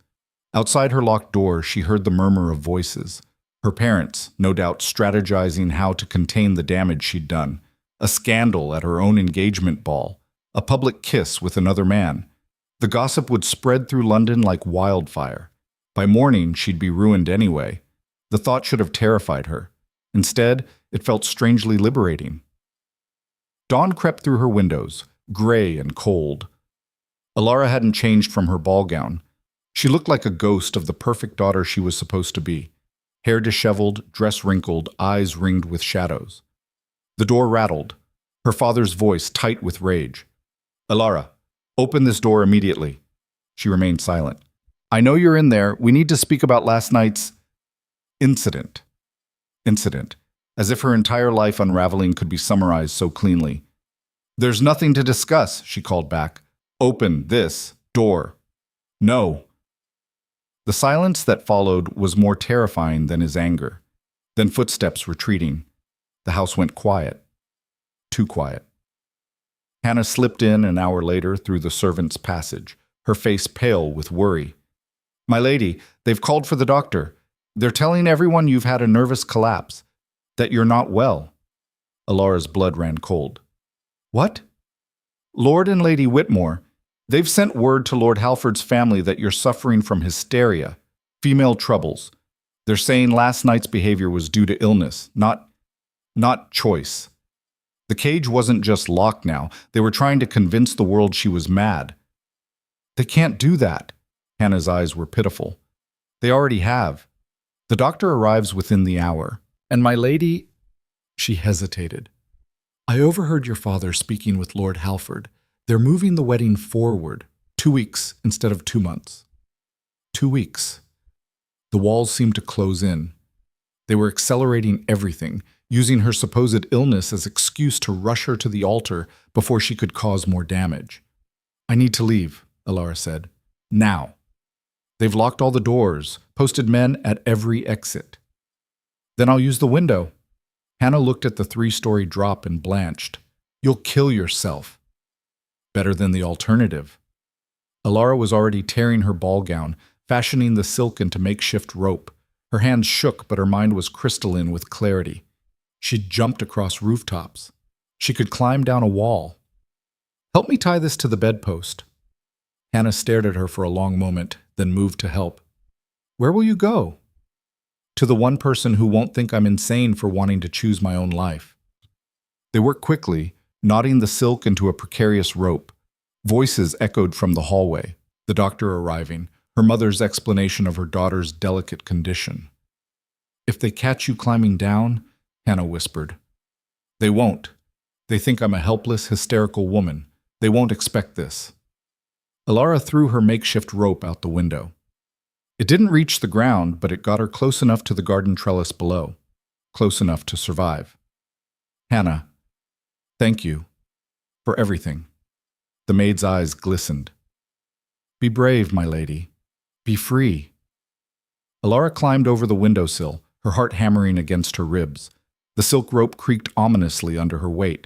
Outside her locked door, she heard the murmur of voices. Her parents, no doubt strategizing how to contain the damage she'd done. A scandal at her own engagement ball. A public kiss with another man. The gossip would spread through London like wildfire. By morning, she'd be ruined anyway. The thought should have terrified her. Instead, it felt strangely liberating. Dawn crept through her windows, gray and cold. Elara hadn't changed from her ball gown. She looked like a ghost of the perfect daughter she was supposed to be. Hair disheveled, dress wrinkled, eyes ringed with shadows. The door rattled, her father's voice tight with rage. "Elara, open this door immediately." She remained silent. "I know you're in there. We need to speak about last night's incident." Incident, as if her entire life unraveling could be summarized so cleanly. "There's nothing to discuss," she called back. "Open this door." "No." The silence that followed was more terrifying than his anger. Then footsteps retreating. The house went quiet. Too quiet. Hannah slipped in an hour later through the servants' passage, her face pale with worry. "My lady, they've called for the doctor. They're telling everyone you've had a nervous collapse, that you're not well." Elara's blood ran cold. "What?" "Lord and Lady Whitmore. They've sent word to Lord Halford's family that you're suffering from hysteria, female troubles. They're saying last night's behavior was due to illness, not choice. The cage wasn't just locked now. They were trying to convince the world she was mad." "They can't do that." Hannah's eyes were pitiful. "They already have. The doctor arrives within the hour. And my lady—" She hesitated. "I overheard your father speaking with Lord Halford. They're moving the wedding forward, 2 weeks instead of 2 months. 2 weeks. The walls seemed to close in. They were accelerating everything, using her supposed illness as excuse to rush her to the altar before she could cause more damage. "I need to leave," Elara said. "Now. They've locked all the doors, posted men at every exit." "Then I'll use the window." Hannah looked at the 3-story drop and blanched. "You'll kill yourself." "Better than the alternative." Elara was already tearing her ball gown, fashioning the silk into makeshift rope. Her hands shook, but her mind was crystalline with clarity. She'd jumped across rooftops. She could climb down a wall. "Help me tie this to the bedpost." Hannah stared at her for a long moment, then moved to help. "Where will you go?" "To the one person who won't think I'm insane for wanting to choose my own life." They worked quickly, knotting the silk into a precarious rope. Voices echoed from the hallway, the doctor arriving, her mother's explanation of her daughter's delicate condition. "If they catch you climbing down," Hannah whispered. "They won't. They think I'm a helpless, hysterical woman. They won't expect this." Elara threw her makeshift rope out the window. It didn't reach the ground, but it got her close enough to the garden trellis below, close enough to survive. "Hannah, thank you for everything." The maid's eyes glistened. "Be brave, my lady. Be free." Elara climbed over the windowsill, her heart hammering against her ribs. The silk rope creaked ominously under her weight.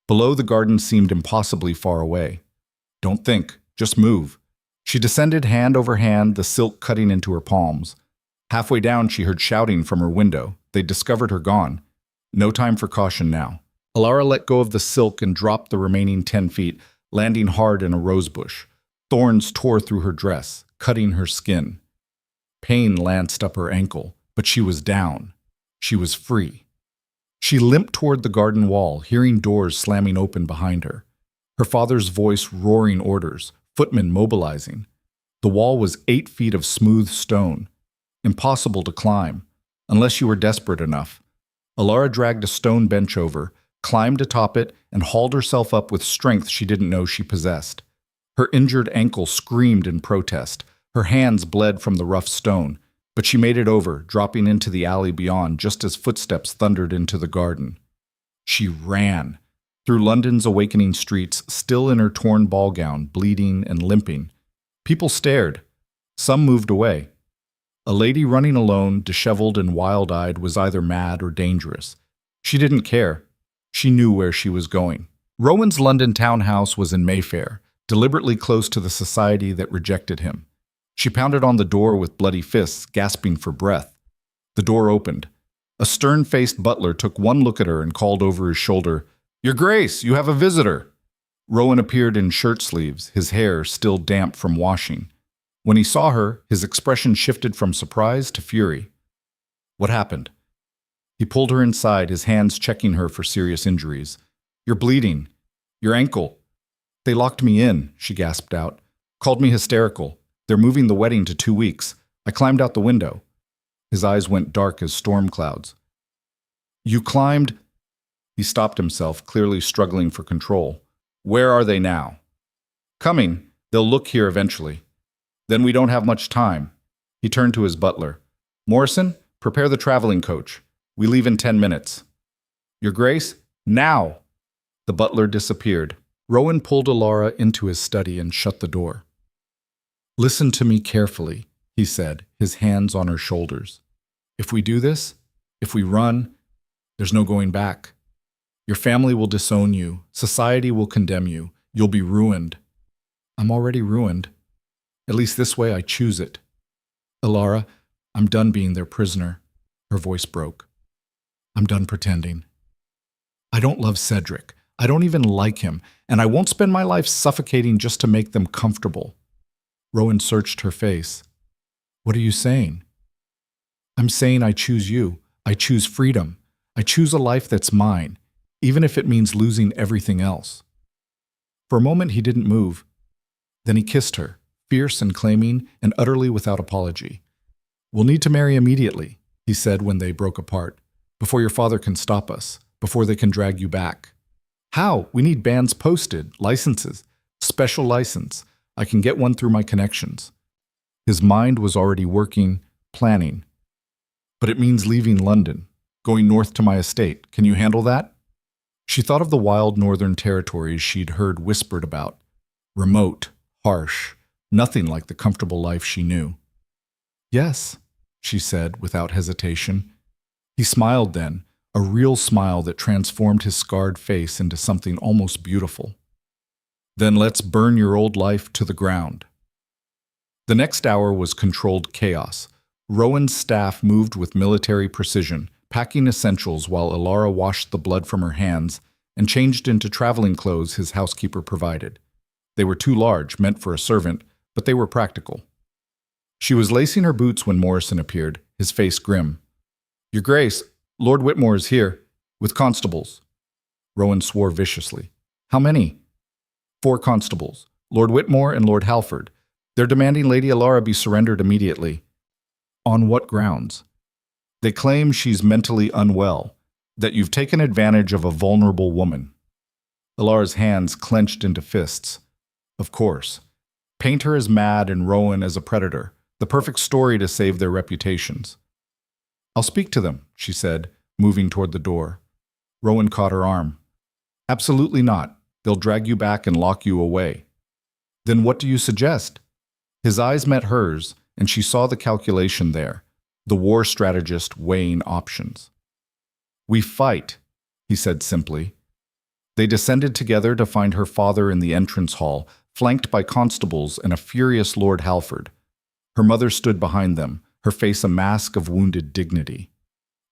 Below, the garden seemed impossibly far away. "Don't think, just move." She descended hand over hand, the silk cutting into her palms. Halfway down, she heard shouting from her window. They'd discovered her gone. No time for caution now. Elara let go of the silk and dropped the remaining 10 feet, landing hard in a rosebush. Thorns tore through her dress, cutting her skin. Pain lanced up her ankle, but she was down. She was free. She limped toward the garden wall, hearing doors slamming open behind her. Her father's voice roaring orders, footmen mobilizing. The wall was 8 feet of smooth stone. Impossible to climb, unless you were desperate enough. Elara dragged a stone bench over, climbed atop it, and hauled herself up with strength she didn't know she possessed. Her injured ankle screamed in protest. Her hands bled from the rough stone, but she made it over, dropping into the alley beyond just as footsteps thundered into the garden. She ran. Through London's awakening streets, still in her torn ball gown, bleeding and limping. People stared. Some moved away. A lady running alone, disheveled and wild-eyed, was either mad or dangerous. She didn't care. She knew where she was going. Rowan's London townhouse was in Mayfair, deliberately close to the society that rejected him. She pounded on the door with bloody fists, gasping for breath. The door opened. A stern-faced butler took one look at her and called over his shoulder, "Your Grace, you have a visitor." Rowan appeared in shirt sleeves, his hair still damp from washing. When he saw her, his expression shifted from surprise to fury. What happened? He pulled her inside, his hands checking her for serious injuries. "You're bleeding. Your ankle." "They locked me in," she gasped out. "Called me hysterical. They're moving the wedding to 2 weeks. I climbed out the window." His eyes went dark as storm clouds. "You climbed—" He stopped himself, clearly struggling for control. "Where are they now?" "Coming. They'll look here eventually." "Then we don't have much time." He turned to his butler. "Morrison, prepare the traveling coach. We leave in 10 minutes." "Your Grace, now!" The butler disappeared. Rowan pulled Elara into his study and shut the door. "Listen to me carefully," he said, his hands on her shoulders. "If we do this, if we run, there's no going back. Your family will disown you. Society will condemn you. You'll be ruined. I'm already ruined. At least this way I choose it. Elara, I'm done being their prisoner." Her voice broke. "I'm done pretending. I don't love Cedric. I don't even like him, and I won't spend my life suffocating just to make them comfortable." Rowan searched her face. "What are you saying?" "I'm saying I choose you. I choose freedom. I choose a life that's mine, even if it means losing everything else." For a moment he didn't move. Then he kissed her, fierce and claiming, and utterly without apology. "We'll need to marry immediately," he said when they broke apart, "before your father can stop us, before they can drag you back." "How? We need banns posted, licenses. Special license. I can get one through my connections." His mind was already working, planning. "But it means leaving London, going north to my estate. Can you handle that?" She thought of the wild northern territories she'd heard whispered about. Remote, harsh, nothing like the comfortable life she knew. "Yes," she said without hesitation. He smiled then, a real smile that transformed his scarred face into something almost beautiful. "Then let's burn your old life to the ground." The next hour was controlled chaos. Rowan's staff moved with military precision, packing essentials while Elara washed the blood from her hands and changed into traveling clothes his housekeeper provided. They were too large, meant for a servant, but they were practical. She was lacing her boots when Morrison appeared, his face grim. "Your Grace, Lord Whitmore is here, with constables." Rowan swore viciously. "How many?" "4 constables, Lord Whitmore and Lord Halford. They're demanding Lady Elara be surrendered immediately." "On what grounds?" "They claim she's mentally unwell, that you've taken advantage of a vulnerable woman." Elara's hands clenched into fists. Of course. Paint her as mad and Rowan as a predator, the perfect story to save their reputations. "I'll speak to them," she said, moving toward the door. Rowan caught her arm. "Absolutely not. They'll drag you back and lock you away." "Then what do you suggest?" His eyes met hers, and she saw the calculation there, the war strategist weighing options. "We fight," he said simply. They descended together to find her father in the entrance hall, flanked by constables and a furious Lord Halford. Her mother stood behind them, her face a mask of wounded dignity.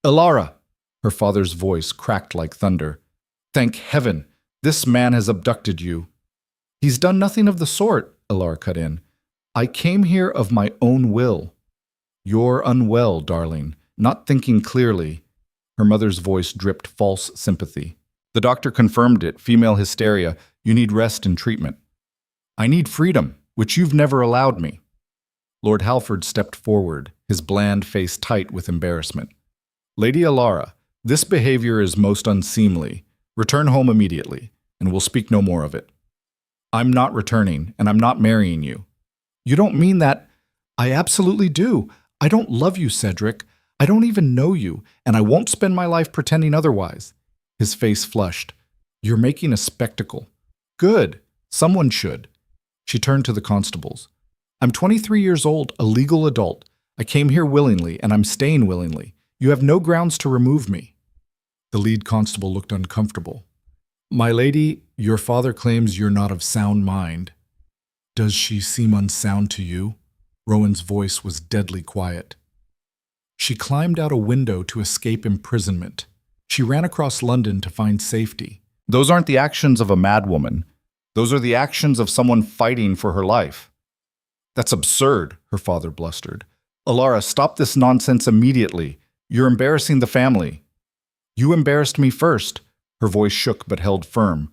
"Elara!" Her father's voice cracked like thunder. "Thank heaven! This man has abducted you." "He's done nothing of the sort," Elara cut in. "I came here of my own will." "You're unwell, darling, not thinking clearly." Her mother's voice dripped false sympathy. "The doctor confirmed it, female hysteria. You need rest and treatment." "I need freedom, which you've never allowed me." Lord Halford stepped forward, his bland face tight with embarrassment. "Lady Elara, this behavior is most unseemly. Return home immediately, and we'll speak no more of it." "I'm not returning, and I'm not marrying you." "You don't mean that?" "I absolutely do. I don't love you, Cedric. I don't even know you, and I won't spend my life pretending otherwise." His face flushed. "You're making a spectacle." "Good. Someone should." She turned to the constables. "I'm 23 years old, a legal adult. I came here willingly, and I'm staying willingly. You have no grounds to remove me." The lead constable looked uncomfortable. "My lady, your father claims you're not of sound mind." Does she seem unsound to you? Rowan's voice was deadly quiet. She climbed out a window to escape imprisonment. She ran across London to find safety. Those aren't the actions of a madwoman. Those are the actions of someone fighting for her life. That's absurd, her father blustered. Elara, stop this nonsense immediately. You're embarrassing the family. You embarrassed me first. Her voice shook but held firm.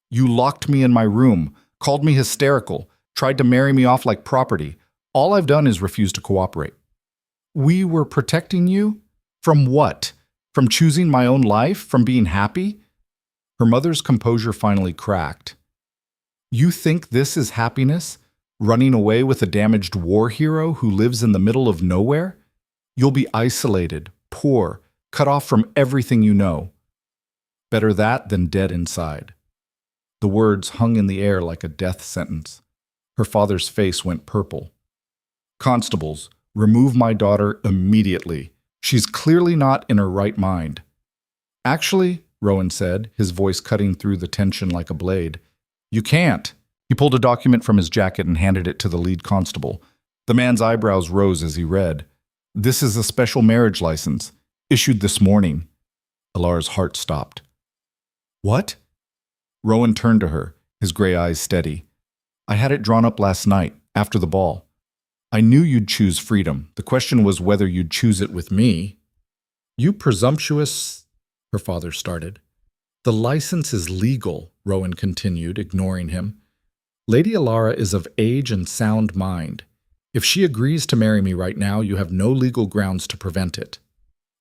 You locked me in my room, called me hysterical, tried to marry me off like property. All I've done is refuse to cooperate. We were protecting you? From what? From choosing my own life? From being happy? Her mother's composure finally cracked. You think this is happiness? Running away with a damaged war hero who lives in the middle of nowhere? You'll be isolated, poor, cut off from everything you know. Better that than dead inside. The words hung in the air like a death sentence. Her father's face went purple. Constables, remove my daughter immediately. She's clearly not in her right mind. Actually, Rowan said, his voice cutting through the tension like a blade, you can't. He pulled a document from his jacket and handed it to the lead constable. The man's eyebrows rose as he read. This is a special marriage license, issued this morning. Elara's heart stopped. What? Rowan turned to her, his gray eyes steady. I had it drawn up last night, after the ball. I knew you'd choose freedom. The question was whether you'd choose it with me. You presumptuous, her father started. The license is legal, Rowan continued, ignoring him. Lady Elara is of age and sound mind. If she agrees to marry me right now, you have no legal grounds to prevent it.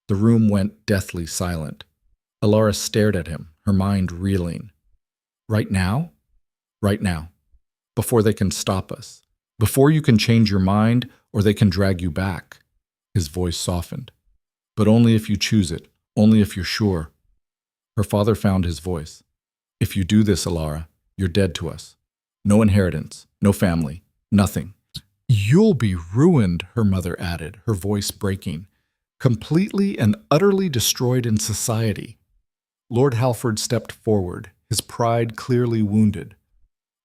The room went deathly silent. Elara stared at him, her mind reeling. Right now? Right now. Before they can stop us. Before you can change your mind, or they can drag you back. His voice softened. But only if you choose it, only if you're sure. Her father found his voice. If you do this, Elara, you're dead to us. No inheritance, no family, nothing. You'll be ruined, her mother added, her voice breaking. Completely and utterly destroyed in society. Lord Halford stepped forward, his pride clearly wounded.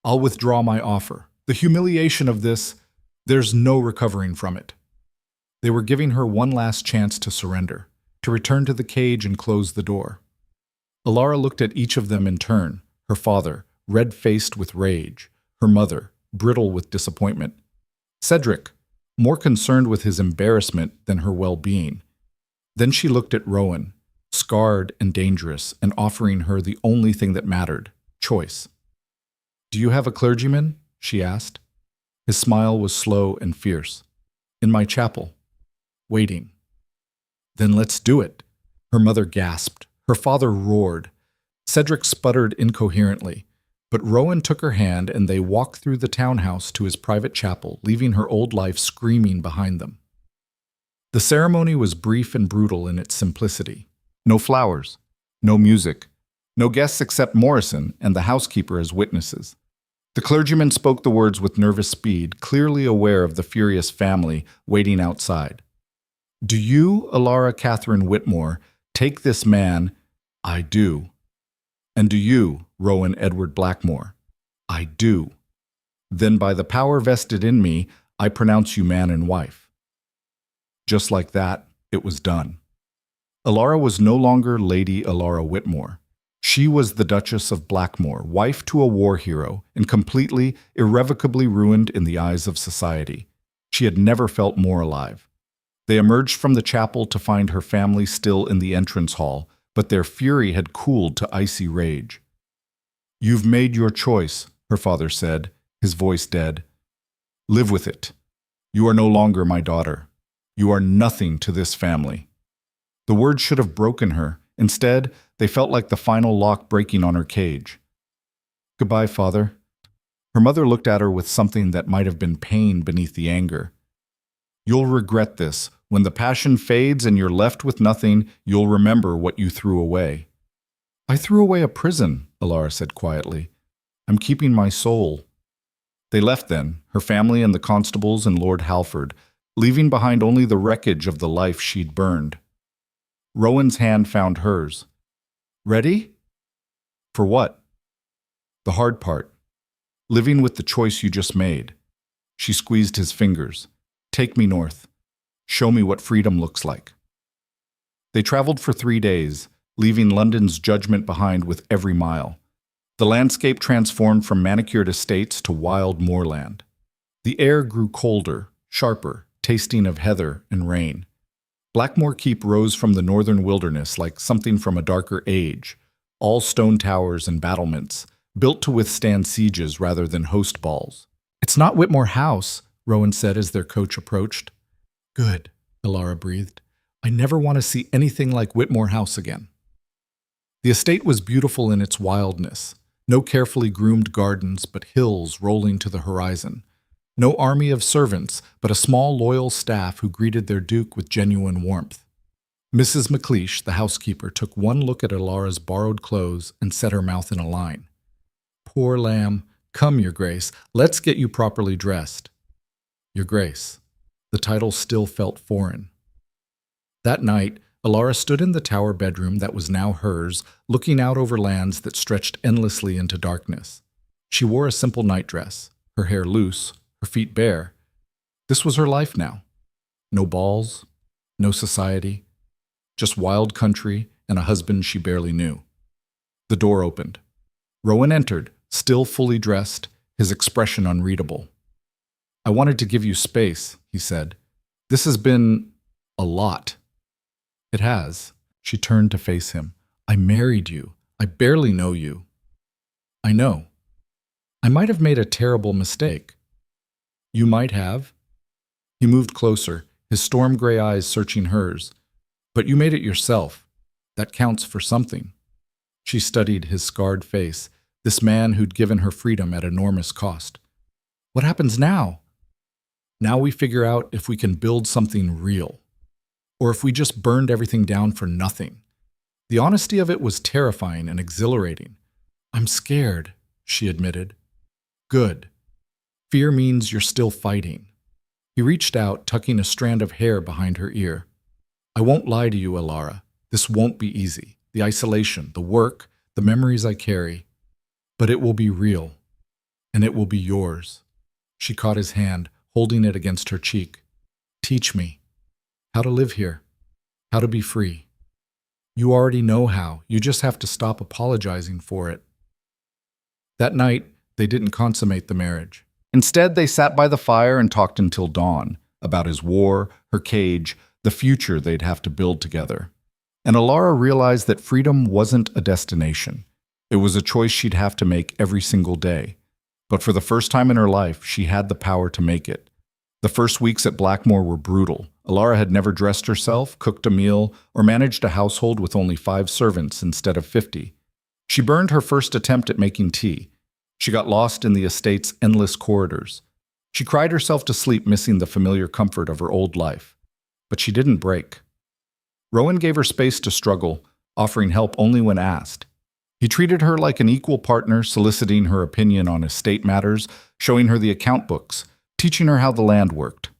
I'll withdraw my offer. The humiliation of this, there's no recovering from it. They were giving her one last chance to surrender, to return to the cage and close the door. Elara looked at each of them in turn, her father, red-faced with rage, her mother, brittle with disappointment. Cedric, more concerned with his embarrassment than her well-being. Then she looked at Rowan, scarred and dangerous, and offering her the only thing that mattered, choice. Do you have a clergyman? She asked. His smile was slow and fierce. In my chapel. Waiting. Then let's do it. Her mother gasped. Her father roared. Cedric sputtered incoherently. But Rowan took her hand and they walked through the townhouse to his private chapel, leaving her old life screaming behind them. The ceremony was brief and brutal in its simplicity. No flowers. No music. No guests except Morrison and the housekeeper as witnesses. The clergyman spoke the words with nervous speed, clearly aware of the furious family waiting outside. Do you, Elara Catherine Whitmore, take this man? I do. And do you, Rowan Edward Blackmore? I do. Then by the power vested in me, I pronounce you man and wife. Just like that, it was done. Elara was no longer Lady Elara Whitmore. She was the Duchess of Blackmore, wife to a war hero, and completely, irrevocably ruined in the eyes of society. She had never felt more alive. They emerged from the chapel to find her family still in the entrance hall, but their fury had cooled to icy rage. You've made your choice, her father said, his voice dead. Live with it. You are no longer my daughter. You are nothing to this family. The words should have broken her. Instead, they felt like the final lock breaking on her cage. Goodbye, father. Her mother looked at her with something that might have been pain beneath the anger. You'll regret this. When the passion fades and you're left with nothing, you'll remember what you threw away. I threw away a prison, Elara said quietly. I'm keeping my soul. They left then, her family and the constables and Lord Halford, leaving behind only the wreckage of the life she'd burned. Rowan's hand found hers. Ready? For what? The hard part. living with the choice you just made. She squeezed his fingers. Take me north. Show me what freedom looks like. They traveled for 3 days, leaving London's judgment behind with every mile. The landscape transformed from manicured estates to wild moorland. The air grew colder, sharper, tasting of heather and rain. Blackmoor Keep rose from the northern wilderness like something from a darker age, all stone towers and battlements, built to withstand sieges rather than host balls. "It's not Whitmore House," Rowan said as their coach approached. "Good," Elara breathed. "I never want to see anything like Whitmore House again." The estate was beautiful in its wildness. No carefully groomed gardens, but hills rolling to the horizon. No army of servants, but a small loyal staff who greeted their duke with genuine warmth. Mrs. McLeish, the housekeeper, took one look at Elara's borrowed clothes and set her mouth in a line. "Poor lamb. Come, Your Grace, let's get you properly dressed." Your Grace. The title still felt foreign. That night, Elara stood in the tower bedroom that was now hers, looking out over lands that stretched endlessly into darkness. She wore a simple nightdress, her hair loose, her feet bare. This was her life now. No balls, no society, just wild country and a husband she barely knew. The door opened. Rowan entered, still fully dressed, his expression unreadable. "I wanted to give you space," he said. "This has been a lot." "It has." She turned to face him. "I married you. I barely know you." "I know. I might have made a terrible mistake." "You might have." He moved closer, his storm gray eyes searching hers. "But you made it yourself. That counts for something." She studied his scarred face, this man who'd given her freedom at enormous cost. "What happens now?" "Now we figure out if we can build something real. Or if we just burned everything down for nothing." The honesty of it was terrifying and exhilarating. "I'm scared," she admitted. "Good. Fear means you're still fighting." He reached out, tucking a strand of hair behind her ear. "I won't lie to you, Elara. This won't be easy. The isolation, the work, the memories I carry. But it will be real. And it will be yours." She caught his hand, holding it against her cheek. "Teach me. How to live here. How to be free. You already know how. You just have to stop apologizing for it." That night, they didn't consummate the marriage. Instead, they sat by the fire and talked until dawn, about his war, her cage, the future they'd have to build together. And Elara realized that freedom wasn't a destination. It was a choice she'd have to make every single day. But for the first time in her life, she had the power to make it. The first weeks at Blackmoor were brutal. Elara had never dressed herself, cooked a meal, or managed a household with only 5 servants instead of 50. She burned her first attempt at making tea. She got lost in the estate's endless corridors. She cried herself to sleep, missing the familiar comfort of her old life. But she didn't break. Rowan gave her space to struggle, offering help only when asked. He treated her like an equal partner, soliciting her opinion on estate matters, showing her the account books, teaching her how the land worked.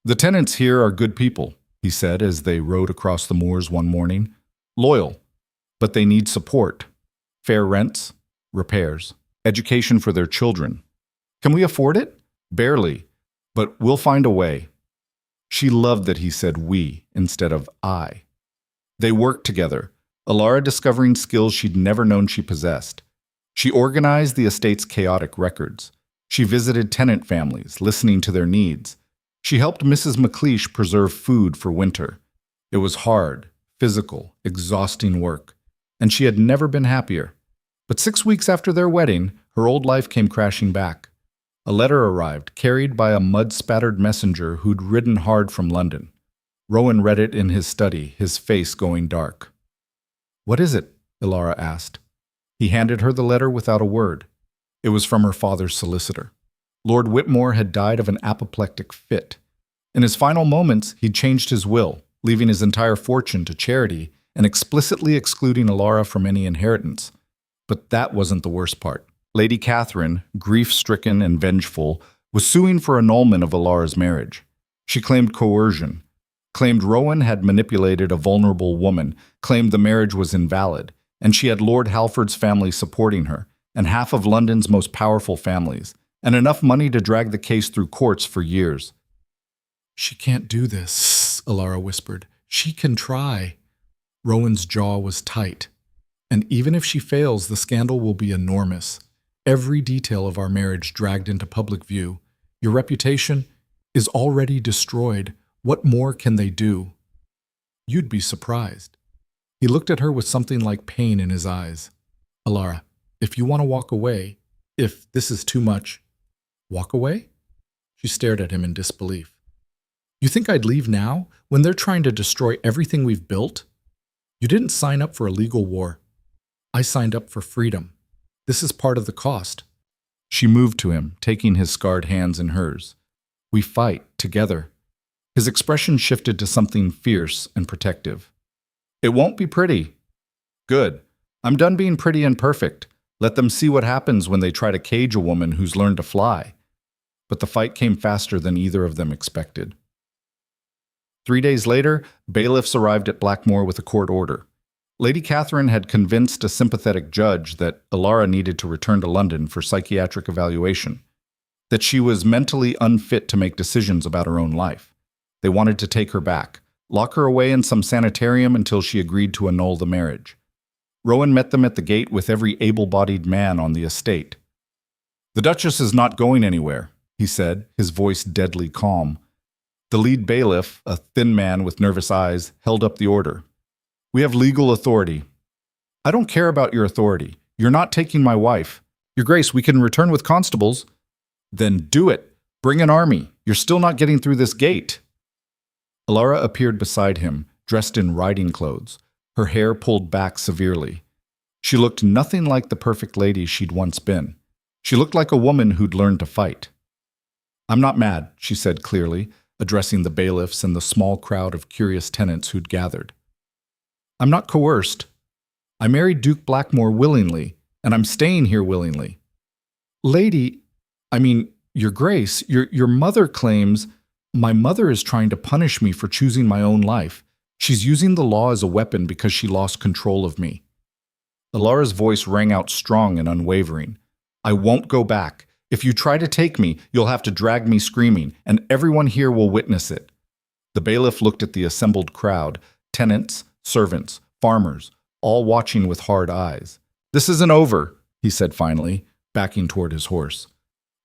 "The tenants here are good people," he said as they rode across the moors one morning. "Loyal, but they need support. Fair rents, repairs, education for their children. Can we afford it? Barely, but we'll find a way." She loved that he said we instead of I. They worked together, Elara discovering skills she'd never known she possessed. She organized the estate's chaotic records. She visited tenant families, listening to their needs. She helped Mrs. McLeish preserve food for winter. It was hard, physical, exhausting work, and she had never been happier. But 6 weeks after their wedding, her old life came crashing back. A letter arrived, carried by a mud-spattered messenger who'd ridden hard from London. Rowan read it in his study, his face going dark. "What is it?" Elara asked. He handed her the letter without a word. It was from her father's solicitor. Lord Whitmore had died of an apoplectic fit. In his final moments, he'd changed his will, leaving his entire fortune to charity and explicitly excluding Elara from any inheritance. But that wasn't the worst part. Lady Catherine, grief-stricken and vengeful, was suing for annulment of Elara's marriage. She claimed coercion, claimed Rowan had manipulated a vulnerable woman, claimed the marriage was invalid, and she had Lord Halford's family supporting her, and half of London's most powerful families, and enough money to drag the case through courts for years. "She can't do this," Elara whispered. "She can try." Rowan's jaw was tight. "And even if she fails, the scandal will be enormous. Every detail of our marriage dragged into public view. Your reputation is already destroyed. What more can they do?" "You'd be surprised." He looked at her with something like pain in his eyes. "Elara, if you want to walk away, if this is too much—" "Walk away?" She stared at him in disbelief. "You think I'd leave now, when they're trying to destroy everything we've built? You didn't sign up for a legal war. I signed up for freedom. This is part of the cost." She moved to him, taking his scarred hands in hers. "We fight together." His expression shifted to something fierce and protective. "It won't be pretty." "Good. I'm done being pretty and perfect. Let them see what happens when they try to cage a woman who's learned to fly." But the fight came faster than either of them expected. 3 days later, bailiffs arrived at Blackmore with a court order. Lady Catherine had convinced a sympathetic judge that Elara needed to return to London for psychiatric evaluation, that she was mentally unfit to make decisions about her own life. They wanted to take her back, lock her away in some sanitarium until she agreed to annul the marriage. Rowan met them at the gate with every able-bodied man on the estate. "The Duchess is not going anywhere," he said, his voice deadly calm. The lead bailiff, a thin man with nervous eyes, held up the order. "We have legal authority." "I don't care about your authority. You're not taking my wife. Your Grace, we can return with constables." "Then do it. Bring an army. You're still not getting through this gate." Elara appeared beside him, dressed in riding clothes, her hair pulled back severely. She looked nothing like the perfect lady she'd once been. She looked like a woman who'd learned to fight. "I'm not mad," she said clearly, addressing the bailiffs and the small crowd of curious tenants who'd gathered. "I'm not coerced. I married Duke Blackmore willingly, and I'm staying here willingly." Your Grace, your mother claims—" "My mother is trying to punish me for choosing my own life. She's using the law as a weapon because she lost control of me." Elara's voice rang out strong and unwavering. "I won't go back. If you try to take me, you'll have to drag me screaming, and everyone here will witness it." The bailiff looked at the assembled crowd, tenants, servants, farmers, all watching with hard eyes. "This isn't over," he said finally, backing toward his horse.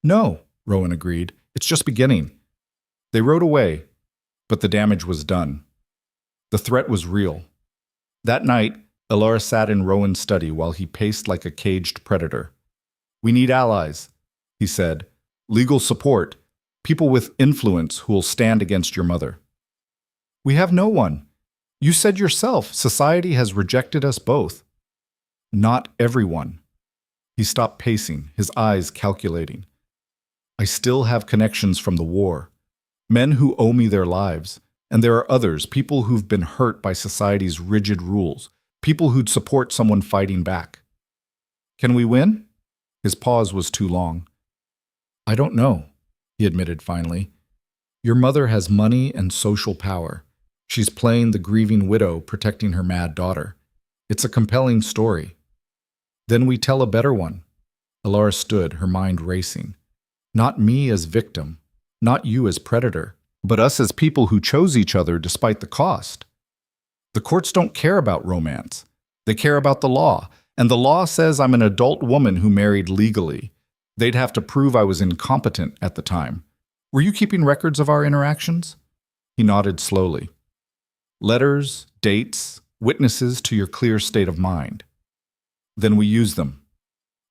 "No," Rowan agreed. "It's just beginning." They rode away, but the damage was done. The threat was real. That night, Elara sat in Rowan's study while he paced like a caged predator. "We need allies," he said. "Legal support. People with influence who'll stand against your mother." "We have no one. You said yourself, society has rejected us both." "Not everyone." He stopped pacing, his eyes calculating. "I still have connections from the war. Men who owe me their lives. And there are others, people who've been hurt by society's rigid rules, people who'd support someone fighting back." "Can we win?" His pause was too long. "I don't know," he admitted finally. "Your mother has money and social power. She's playing the grieving widow protecting her mad daughter. It's a compelling story." "Then we tell a better one." Elara stood, her mind racing. "Not me as victim, not you as predator, but us as people who chose each other despite the cost. The courts don't care about romance. They care about the law, and the law says I'm an adult woman who married legally. They'd have to prove I was incompetent at the time. Were you keeping records of our interactions?" He nodded slowly. "Letters, dates, witnesses to your clear state of mind." "Then we use them.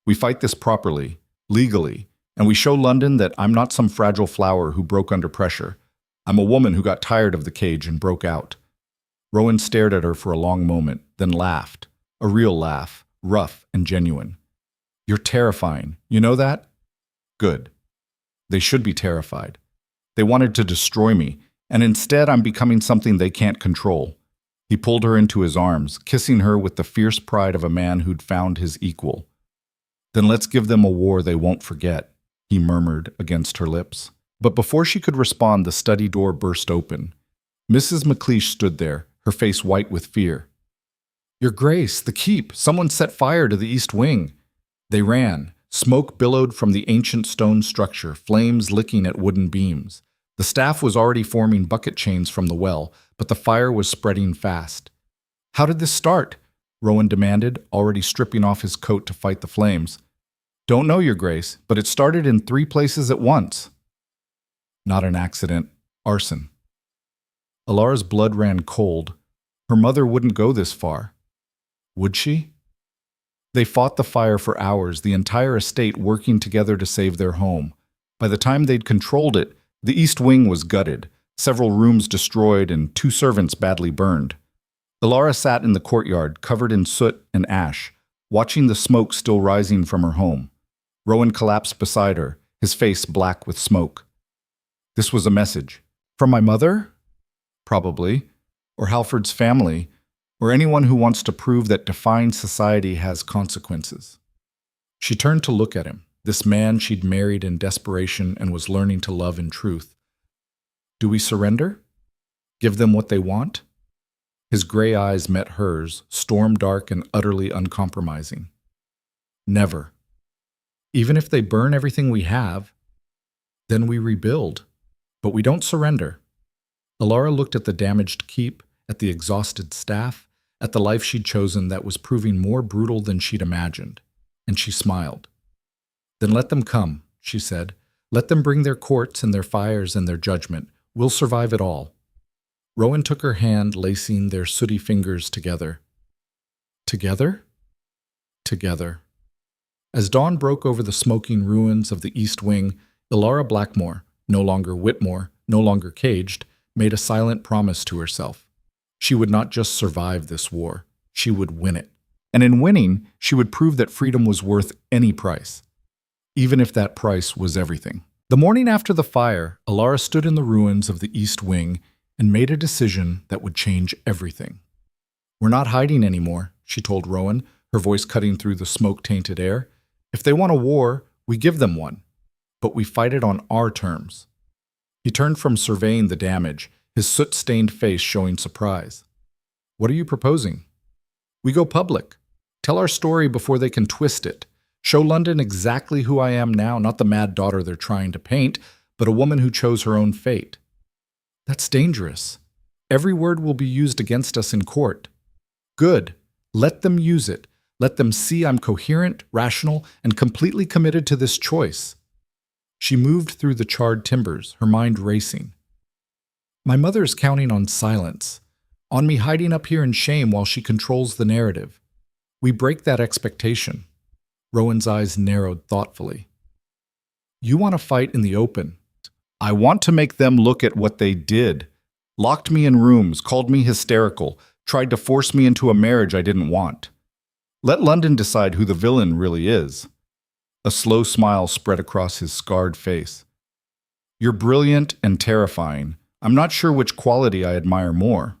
We fight this properly, legally, and we show London that I'm not some fragile flower who broke under pressure. I'm a woman who got tired of the cage and broke out." Rowan stared at her for a long moment, then laughed. A real laugh, rough and genuine. "You're terrifying. You know that?" "Good. They should be terrified. They wanted to destroy me, and instead I'm becoming something they can't control." He pulled her into his arms, kissing her with the fierce pride of a man who'd found his equal. "Then let's give them a war they won't forget," he murmured against her lips. But before she could respond, the study door burst open. Mrs. McLeish stood there, her face white with fear. "Your Grace, the keep! Someone set fire to the east wing." They ran. Smoke billowed from the ancient stone structure, flames licking at wooden beams. The staff was already forming bucket chains from the well, but the fire was spreading fast. "How did this start?" Rowan demanded, already stripping off his coat to fight the flames. "Don't know, Your Grace, but it started in 3 places at once." Not an accident. Arson. Elara's blood ran cold. Her mother wouldn't go this far. Would she? They fought the fire for hours, the entire estate working together to save their home. By the time they'd controlled it, the east wing was gutted, several rooms destroyed, and 2 servants badly burned. Elara sat in the courtyard, covered in soot and ash, watching the smoke still rising from her home. Rowan collapsed beside her, his face black with smoke. This was a message. From my mother? Probably. Or Halford's family, or anyone who wants to prove that defying society has consequences. She turned to look at him, this man she'd married in desperation and was learning to love in truth. Do we surrender? Give them what they want? His gray eyes met hers, storm-dark and utterly uncompromising. Never. Even if they burn everything we have, then we rebuild. But we don't surrender. Elara looked at the damaged keep, at the exhausted staff, at the life she'd chosen that was proving more brutal than she'd imagined, and she smiled. Then let them come, she said. Let them bring their courts and their fires and their judgment. We'll survive it all. Rowan took her hand, lacing their sooty fingers together. Together? Together. As dawn broke over the smoking ruins of the East Wing, Elara Blackmore, no longer Whitmore, no longer caged, made a silent promise to herself. She would not just survive this war, she would win it. And in winning, she would prove that freedom was worth any price, even if that price was everything. The morning after the fire, Elara stood in the ruins of the East Wing and made a decision that would change everything. "We're not hiding anymore," she told Rowan, her voice cutting through the smoke-tainted air. "If they want a war, we give them one, but we fight it on our terms." He turned from surveying the damage, his soot-stained face showing surprise. "What are you proposing?" "We go public. Tell our story before they can twist it. Show London exactly who I am now, not the mad daughter they're trying to paint, but a woman who chose her own fate." "That's dangerous. Every word will be used against us in court." "Good. Let them use it. Let them see I'm coherent, rational, and completely committed to this choice." She moved through the charred timbers, her mind racing. "My mother is counting on silence, on me hiding up here in shame while she controls the narrative. We break that expectation." Rowan's eyes narrowed thoughtfully. "You want to fight in the open. I want to make them look at what they did. Locked me in rooms, called me hysterical, tried to force me into a marriage I didn't want. Let London decide who the villain really is." A slow smile spread across his scarred face. "You're brilliant and terrifying. I'm not sure which quality I admire more."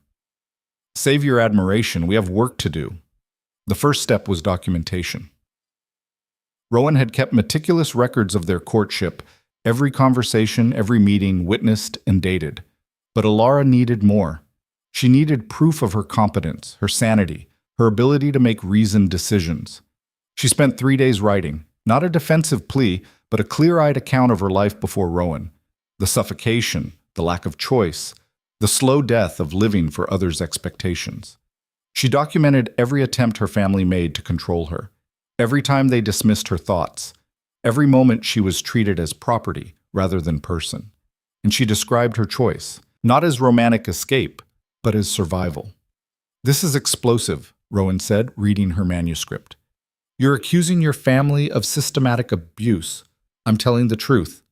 "Save your admiration. We have work to do." The first step was documentation. Rowan had kept meticulous records of their courtship, every conversation, every meeting witnessed and dated. But Elara needed more. She needed proof of her competence, her sanity, her ability to make reasoned decisions. She spent 3 days writing, not a defensive plea, but a clear-eyed account of her life before Rowan. The suffocation, the lack of choice, the slow death of living for others' expectations. She documented every attempt her family made to control her, every time they dismissed her thoughts, every moment she was treated as property rather than person. And she described her choice, not as romantic escape, but as survival. "This is explosive," Rowan said, reading her manuscript. "You're accusing your family of systematic abuse. I'm telling the truth.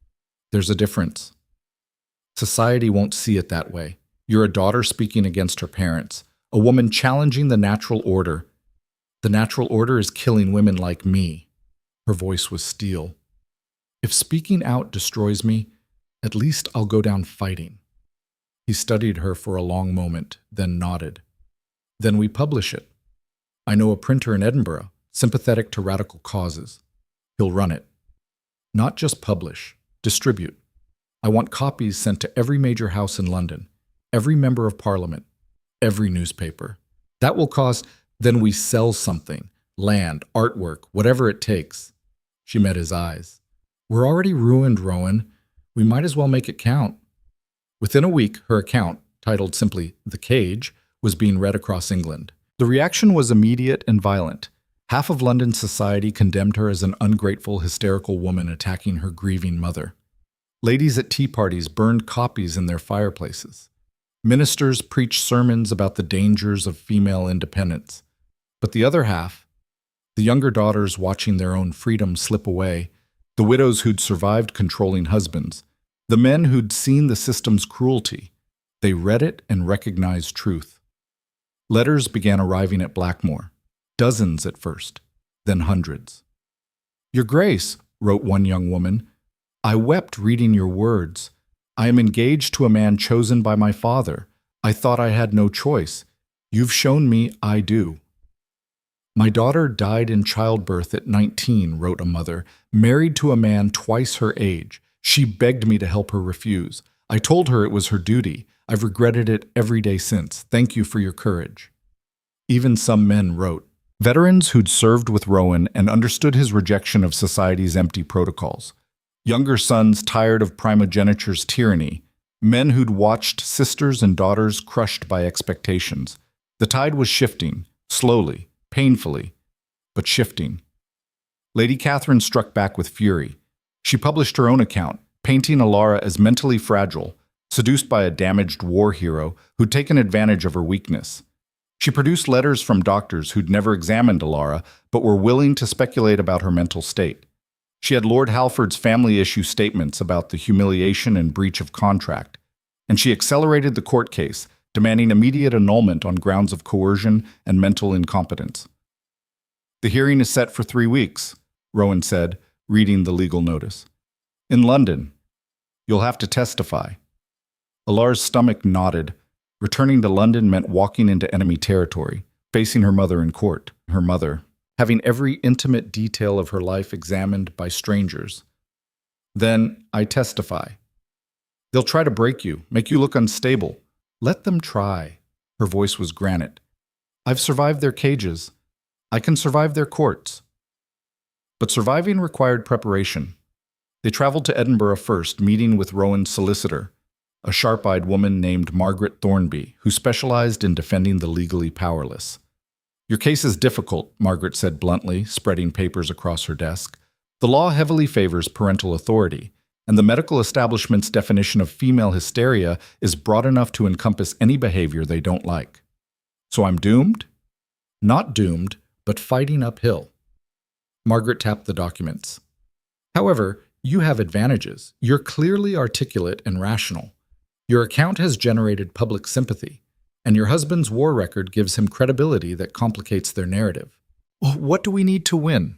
There's a difference. Society won't see it that way. You're a daughter speaking against her parents, a woman challenging the natural order. The natural order is killing women like me." Her voice was steel. "If speaking out destroys me, at least I'll go down fighting." He studied her for a long moment, then nodded. "Then we publish it. I know a printer in Edinburgh, sympathetic to radical causes. He'll run it. Not just publish, distribute. I want copies sent to every major house in London, every member of parliament, every newspaper. That will cause, then we sell something, land, artwork, whatever it takes. She met his eyes. We're already ruined, Rowan. We might as well make it count. Within a week, her account, titled simply The Cage, was being read across England. The reaction was immediate and violent. Half of London society condemned her as an ungrateful, hysterical woman attacking her grieving mother. Ladies at tea parties burned copies in their fireplaces. Ministers preached sermons about the dangers of female independence. But the other half, the younger daughters watching their own freedom slip away, the widows who'd survived controlling husbands, the men who'd seen the system's cruelty, they read it and recognized truth. Letters began arriving at Blackmore, dozens at first, then hundreds. "Your Grace," wrote one young woman, "I wept reading your words. I am engaged to a man chosen by my father. I thought I had no choice. You've shown me I do." "My daughter died in childbirth at 19, wrote a mother, married to a man twice her age. She begged me to help her refuse. I told her it was her duty. I've regretted it every day since. Thank you for your courage." Even some men wrote. Veterans who'd served with Rowan and understood his rejection of society's empty protocols. Younger sons tired of primogeniture's tyranny. Men who'd watched sisters and daughters crushed by expectations. The tide was shifting, slowly, painfully, but shifting. Lady Catherine struck back with fury. She published her own account, painting Elara as mentally fragile, seduced by a damaged war hero who'd taken advantage of her weakness. She produced letters from doctors who'd never examined Elara, but were willing to speculate about her mental state. She had Lord Halford's family issue statements about the humiliation and breach of contract, and she accelerated the court case, demanding immediate annulment on grounds of coercion and mental incompetence. "The hearing is set for 3 weeks, Rowan said, reading the legal notice. "In London. You'll have to testify." Elara's stomach knotted. Returning to London meant walking into enemy territory, facing her mother in court. Her mother, having every intimate detail of her life examined by strangers. "Then I testify. They'll try to break you, make you look unstable. Let them try." Her voice was granite. "I've survived their cages. I can survive their courts." But surviving required preparation. They traveled to Edinburgh first, meeting with Rowan's solicitor, a sharp-eyed woman named Margaret Thornby, who specialized in defending the legally powerless. "Your case is difficult," Margaret said bluntly, spreading papers across her desk. "The law heavily favors parental authority, and the medical establishment's definition of female hysteria is broad enough to encompass any behavior they don't like. So I'm doomed?" "Not doomed, but fighting uphill." Margaret tapped the documents. "However, you have advantages. You're clearly articulate and rational. Your account has generated public sympathy, and your husband's war record gives him credibility that complicates their narrative. What do we need to win?"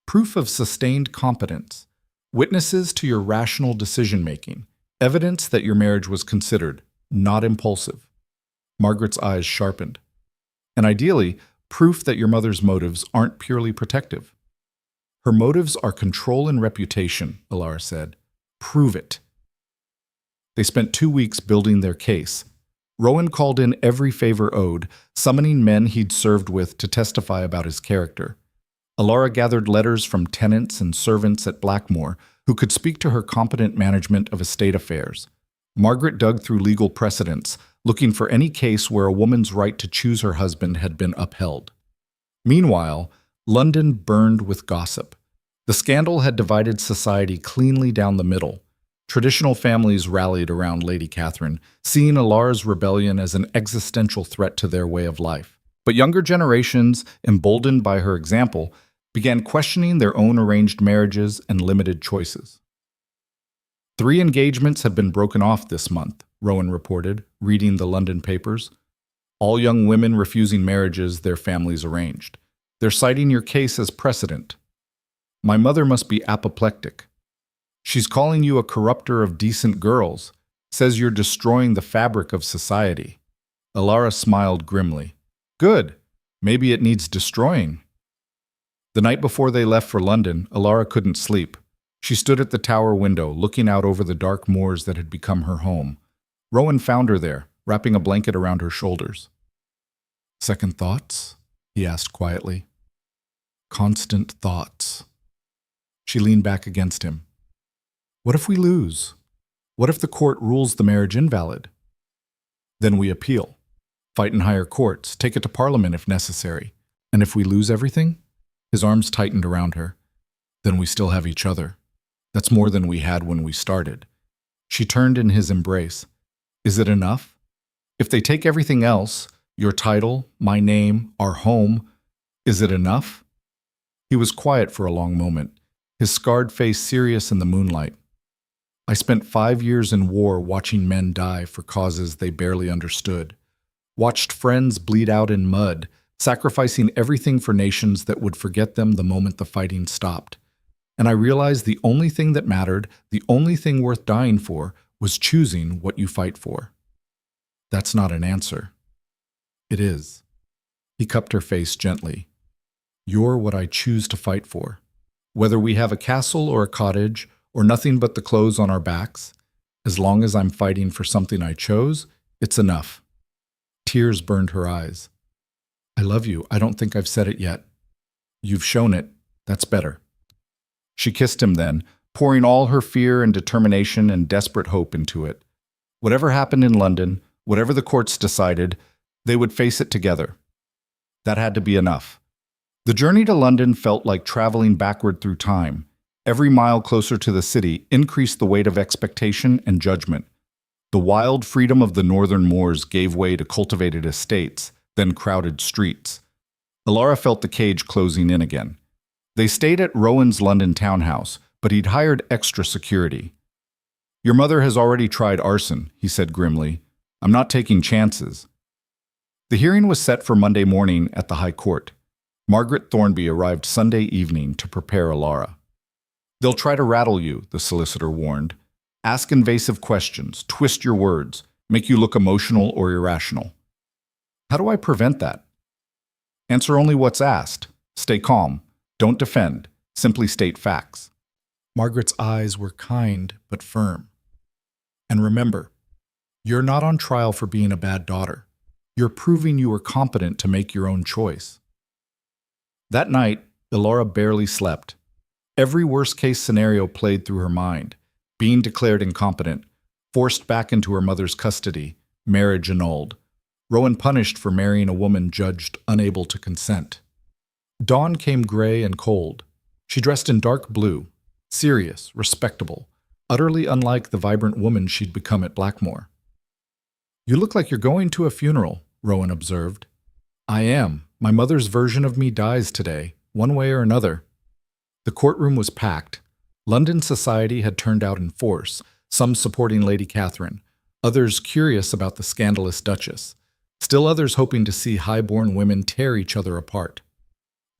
"Proof of sustained competence, witnesses to your rational decision-making, evidence that your marriage was considered, not impulsive." Margaret's eyes sharpened. "And ideally, proof that your mother's motives aren't purely protective." "Her motives are control and reputation," Elara said. "Prove it." They spent 2 weeks building their case. Rowan called in every favor owed, summoning men he'd served with to testify about his character. Elara gathered letters from tenants and servants at Blackmore who could speak to her competent management of estate affairs. Margaret dug through legal precedents, looking for any case where a woman's right to choose her husband had been upheld. Meanwhile, London burned with gossip. The scandal had divided society cleanly down the middle. Traditional families rallied around Lady Catherine, seeing Elara's rebellion as an existential threat to their way of life. But younger generations, emboldened by her example, began questioning their own arranged marriages and limited choices. 3 engagements had been broken off this month, Rowan reported, reading the London papers. All young women refusing marriages their families arranged. They're citing your case as precedent. My mother must be apoplectic. She's calling you a corrupter of decent girls, says you're destroying the fabric of society. Elara smiled grimly. Good. Maybe it needs destroying. The night before they left for London, Elara couldn't sleep. She stood at the tower window, looking out over the dark moors that had become her home. Rowan found her there, wrapping a blanket around her shoulders. Second thoughts? He asked quietly. constant thoughts. She leaned back against him. What if we lose? What if the court rules the marriage invalid? Then we appeal, fight in higher courts, take it to Parliament if necessary. And if we lose everything? His arms tightened around her. Then we still have each other. That's more than we had when we started. She turned in his embrace. Is it enough? If they take everything else, your title, my name, our home, is it enough? He was quiet for a long moment, his scarred face serious in the moonlight. I spent 5 years in war watching men die for causes they barely understood. Watched friends bleed out in mud, sacrificing everything for nations that would forget them the moment the fighting stopped. And I realized the only thing that mattered, the only thing worth dying for, was choosing what you fight for. That's not an answer. It is. He cupped her face gently. You're what I choose to fight for. Whether we have a castle or a cottage, or nothing but the clothes on our backs, as long as I'm fighting for something I chose, it's enough. Tears burned her eyes. I love you. I don't think I've said it yet. You've shown it. That's better. She kissed him then, pouring all her fear and determination and desperate hope into it. Whatever happened in London, whatever the courts decided, they would face it together. That had to be enough. The journey to London felt like traveling backward through time. Every mile closer to the city increased the weight of expectation and judgment. The wild freedom of the northern moors gave way to cultivated estates, then crowded streets. Elara felt the cage closing in again. They stayed at Rowan's London townhouse, but he'd hired extra security. Your mother has already tried arson, he said grimly. I'm not taking chances. The hearing was set for Monday morning at the High Court. Margaret Thornby arrived Sunday evening to prepare Elara. They'll try to rattle you, the solicitor warned. Ask invasive questions, twist your words, make you look emotional or irrational. How do I prevent that? Answer only what's asked. Stay calm. Don't defend. Simply state facts. Margaret's eyes were kind but firm. And remember, you're not on trial for being a bad daughter. You're proving you were competent to make your own choice. That night, Elara barely slept. Every worst-case scenario played through her mind. Being declared incompetent, forced back into her mother's custody, marriage annulled, Rowan punished for marrying a woman judged unable to consent. Dawn came gray and cold. She dressed in dark blue, serious, respectable, utterly unlike the vibrant woman she'd become at Blackmore. You look like you're going to a funeral, Rowan observed. I am. My mother's version of me dies today, one way or another. The courtroom was packed. London society had turned out in force, some supporting Lady Catherine, others curious about the scandalous Duchess, still others hoping to see high-born women tear each other apart.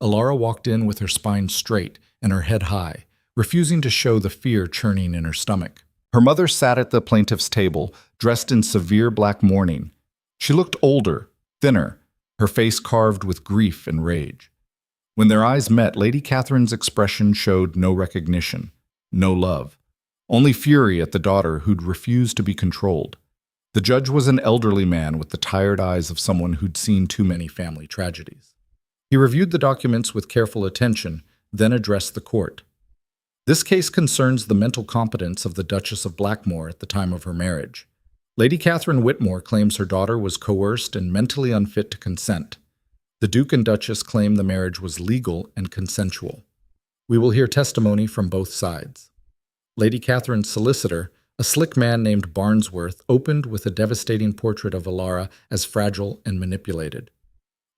Elara walked in with her spine straight and her head high, refusing to show the fear churning in her stomach. Her mother sat at the plaintiff's table, dressed in severe black mourning. She looked older, thinner, her face carved with grief and rage. When their eyes met, Lady Catherine's expression showed no recognition, no love, only fury at the daughter who'd refused to be controlled. The judge was an elderly man with the tired eyes of someone who'd seen too many family tragedies. He reviewed the documents with careful attention, then addressed the court. This case concerns the mental competence of the Duchess of Blackmore at the time of her marriage. Lady Catherine Whitmore claims her daughter was coerced and mentally unfit to consent. The Duke and Duchess claim the marriage was legal and consensual. We will hear testimony from both sides. Lady Catherine's solicitor, a slick man named Barnsworth, opened with a devastating portrait of Elara as fragile and manipulated.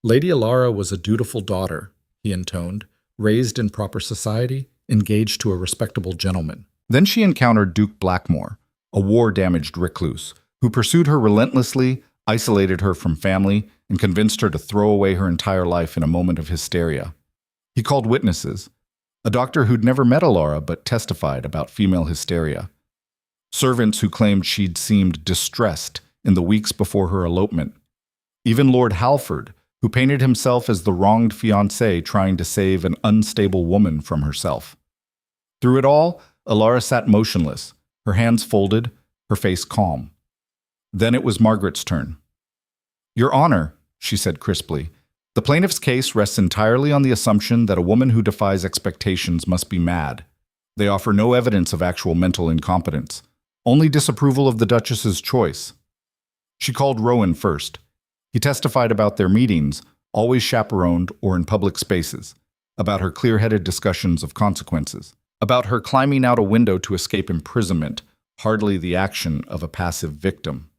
Lady Elara was a dutiful daughter, he intoned, raised in proper society, engaged to a respectable gentleman. Then she encountered Duke Blackmore, a war-damaged recluse, who pursued her relentlessly, isolated her from family, and convinced her to throw away her entire life in a moment of hysteria. He called witnesses, a doctor who'd never met Elara but testified about female hysteria, servants who claimed she'd seemed distressed in the weeks before her elopement, even Lord Halford, who painted himself as the wronged fiancé trying to save an unstable woman from herself. Through it all, Elara sat motionless, her hands folded, her face calm. Then it was Margaret's turn. Your Honor, she said crisply, The plaintiff's case rests entirely on the assumption that a woman who defies expectations must be mad. They offer no evidence of actual mental incompetence, only disapproval of the Duchess's choice. She called Rowan first. He testified about their meetings, always chaperoned or in public spaces, about her clear-headed discussions of consequences, about her climbing out a window to escape imprisonment, hardly the action of a passive victim.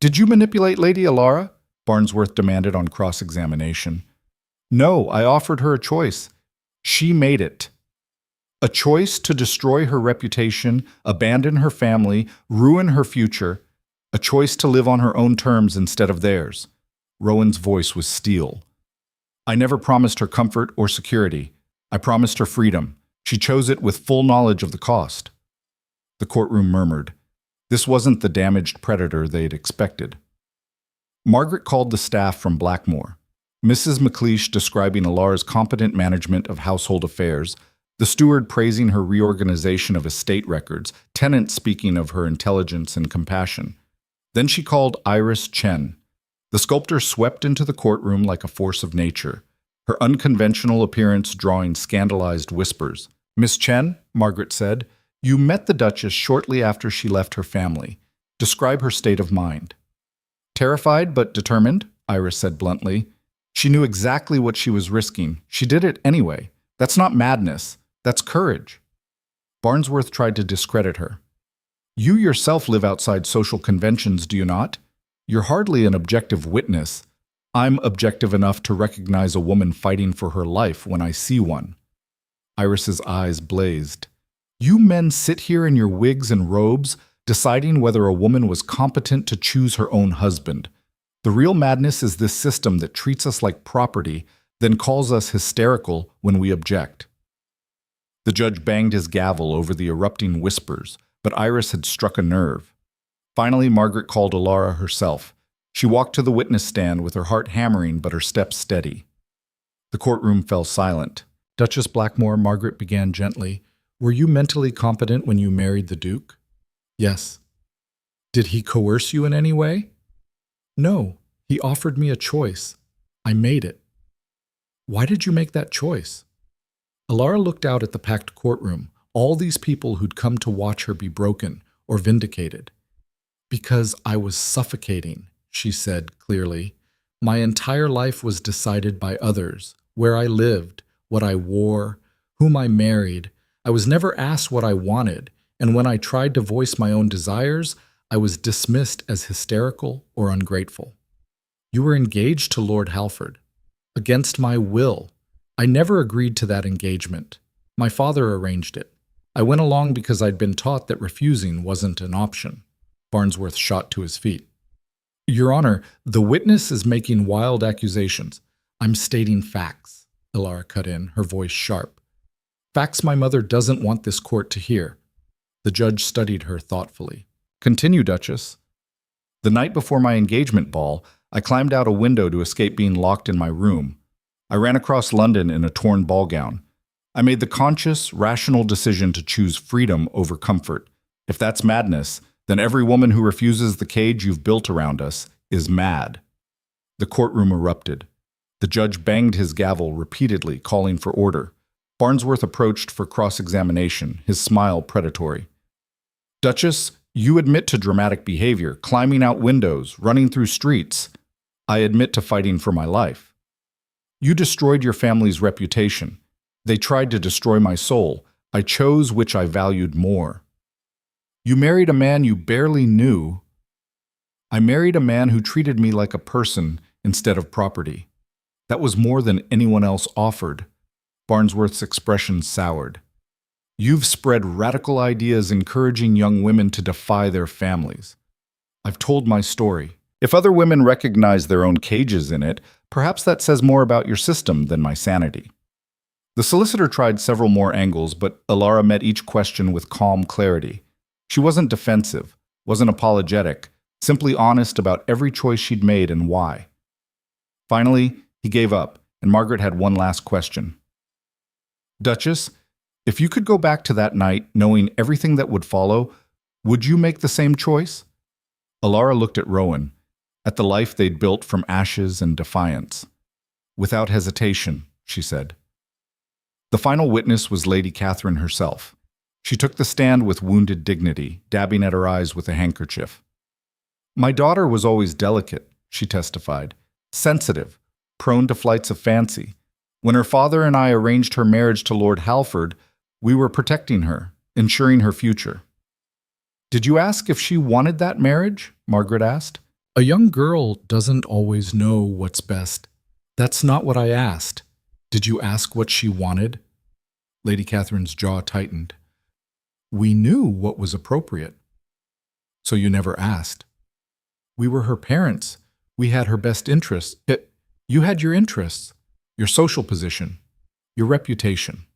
"Did you manipulate Lady Elara?" Barnsworth demanded on cross-examination. "No, I offered her a choice. She made it. A choice to destroy her reputation, abandon her family, ruin her future. A choice to live on her own terms instead of theirs." Rowan's voice was steel. "I never promised her comfort or security. I promised her freedom. She chose it with full knowledge of the cost." The courtroom murmured. This wasn't the damaged predator they'd expected. Margaret called the staff from Blackmore. Mrs. McLeish describing Elara's competent management of household affairs, the steward praising her reorganization of estate records, tenants speaking of her intelligence and compassion. Then she called Iris Chen. The sculptor swept into the courtroom like a force of nature, her unconventional appearance drawing scandalized whispers. "Miss Chen," Margaret said, "you met the Duchess shortly after she left her family. Describe her state of mind." "Terrified but determined," Iris said bluntly. "She knew exactly what she was risking. She did it anyway. That's not madness. That's courage." Barnsworth tried to discredit her. "You yourself live outside social conventions, do you not? You're hardly an objective witness. I'm objective enough to recognize a woman fighting for her life when I see one." Iris's eyes blazed. "You men sit here in your wigs and robes, deciding whether a woman was competent to choose her own husband. The real madness is this system that treats us like property, then calls us hysterical when we object." The judge banged his gavel over the erupting whispers, but Iris had struck a nerve. Finally, Margaret called Elara herself. She walked to the witness stand with her heart hammering but her steps steady. The courtroom fell silent. "Duchess Blackmore," Margaret began gently, "were you mentally competent when you married the Duke?" "Yes." "Did he coerce you in any way?" "No. He offered me a choice. I made it." "Why did you make that choice?" Elara looked out at the packed courtroom, all these people who'd come to watch her be broken or vindicated. "Because I was suffocating," she said clearly. "My entire life was decided by others, where I lived, what I wore, whom I married. I was never asked what I wanted, and when I tried to voice my own desires, I was dismissed as hysterical or ungrateful. You were engaged to Lord Halford. Against my will. I never agreed to that engagement. My father arranged it. I went along because I'd been taught that refusing wasn't an option." Barnsworth shot to his feet. "Your Honor, the witness is making wild accusations. I'm stating facts," Elara cut in, her voice sharp. "Facts my mother doesn't want this court to hear." The judge studied her thoughtfully. "Continue, Duchess." "The night before my engagement ball, I climbed out a window to escape being locked in my room. I ran across London in a torn ball gown. I made the conscious, rational decision to choose freedom over comfort. If that's madness, then every woman who refuses the cage you've built around us is mad." The courtroom erupted. The judge banged his gavel repeatedly, calling for order. Barnsworth approached for cross-examination, his smile predatory. "Duchess, you admit to dramatic behavior, climbing out windows, running through streets. I admit to fighting for my life. You destroyed your family's reputation. They tried to destroy my soul. I chose which I valued more. You married a man you barely knew. I married a man who treated me like a person instead of property. That was more than anyone else offered." Barnsworth's expression soured. "You've spread radical ideas encouraging young women to defy their families. I've told my story. If other women recognize their own cages in it, perhaps that says more about your system than my sanity." The solicitor tried several more angles, but Elara met each question with calm clarity. She wasn't defensive, wasn't apologetic, simply honest about every choice she'd made and why. Finally, he gave up, and Margaret had one last question. "Duchess, if you could go back to that night knowing everything that would follow, would you make the same choice?" Elara looked at Rowan, at the life they'd built from ashes and defiance. Without hesitation, she said. The final witness was Lady Catherine herself. She took the stand with wounded dignity, dabbing at her eyes with a handkerchief. My daughter was always delicate, she testified, sensitive, prone to flights of fancy. When her father and I arranged her marriage to Lord Halford, we were protecting her, ensuring her future. Did you ask if she wanted that marriage? Margaret asked. A young girl doesn't always know what's best. That's not what I asked. Did you ask what she wanted? Lady Catherine's jaw tightened. We knew what was appropriate. So you never asked. We were her parents. We had her best interests. You had your interests, your social position, your reputation.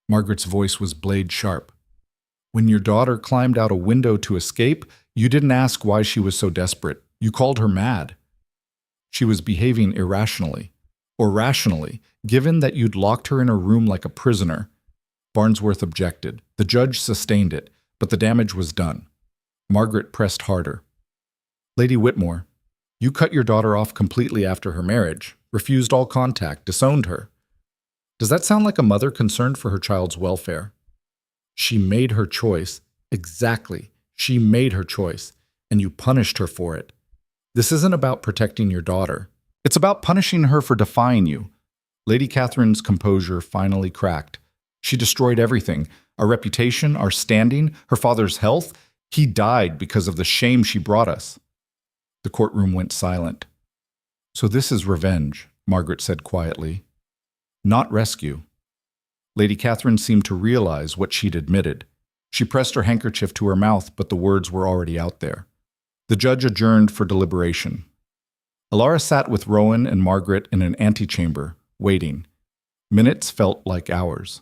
Margaret's voice was blade sharp. When your daughter climbed out a window to escape, you didn't ask why she was so desperate. You called her mad. She was behaving irrationally, or rationally, given that you'd locked her in a room like a prisoner. Farnsworth objected. The judge sustained it, but the damage was done. Margaret pressed harder. Lady Whitmore, you cut your daughter off completely after her marriage, refused all contact, disowned her. Does that sound like a mother concerned for her child's welfare? She made her choice. Exactly. She made her choice, and you punished her for it. This isn't about protecting your daughter. It's about punishing her for defying you. Lady Catherine's composure finally cracked. She destroyed everything, our reputation, our standing, her father's health. He died because of the shame she brought us. The courtroom went silent. So this is revenge, Margaret said quietly. Not rescue. Lady Catherine seemed to realize what she'd admitted. She pressed her handkerchief to her mouth, but the words were already out there. The judge adjourned for deliberation. Elara sat with Rowan and Margaret in an antechamber, waiting. Minutes felt like hours.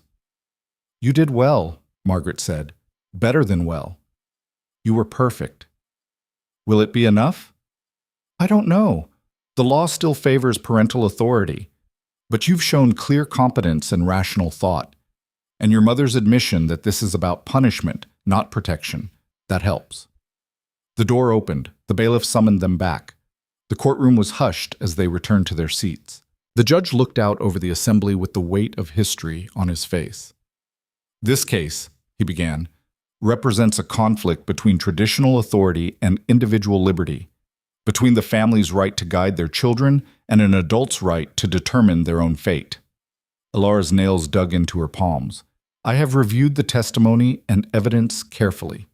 You did well, Margaret said. Better than well. You were perfect. Will it be enough? I don't know. The law still favors parental authority. But you've shown clear competence and rational thought. And your mother's admission that this is about punishment, not protection. That helps. The door opened. The bailiff summoned them back. The courtroom was hushed as they returned to their seats. The judge looked out over the assembly with the weight of history on his face. This case, he began, represents a conflict between traditional authority and individual liberty, between the family's right to guide their children and an adult's right to determine their own fate. Elara's nails dug into her palms. I have reviewed the testimony and evidence carefully,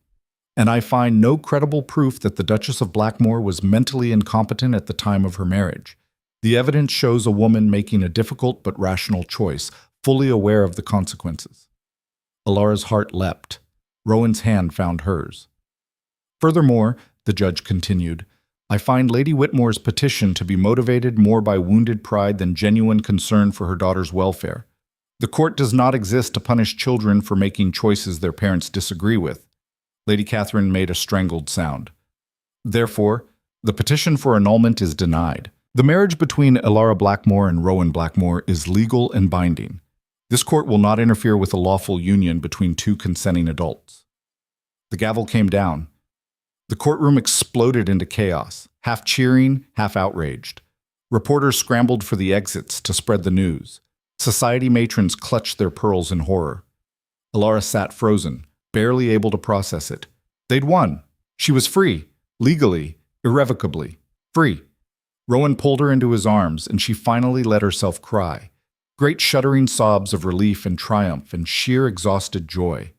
and I find no credible proof that the Duchess of Blackmore was mentally incompetent at the time of her marriage. The evidence shows a woman making a difficult but rational choice, fully aware of the consequences. Elara's heart leapt. Rowan's hand found hers. Furthermore, the judge continued, I find Lady Whitmore's petition to be motivated more by wounded pride than genuine concern for her daughter's welfare. The court does not exist to punish children for making choices their parents disagree with. Lady Catherine made a strangled sound. Therefore, the petition for annulment is denied. The marriage between Elara Blackmore and Rowan Blackmore is legal and binding. This court will not interfere with a lawful union between two consenting adults. The gavel came down. The courtroom exploded into chaos, half cheering, half outraged. Reporters scrambled for the exits to spread the news. Society matrons clutched their pearls in horror. Elara sat frozen, barely able to process it. They'd won. She was free, legally, irrevocably, free. Rowan pulled her into his arms, and she finally let herself cry. Great shuddering sobs of relief and triumph and sheer exhausted joy.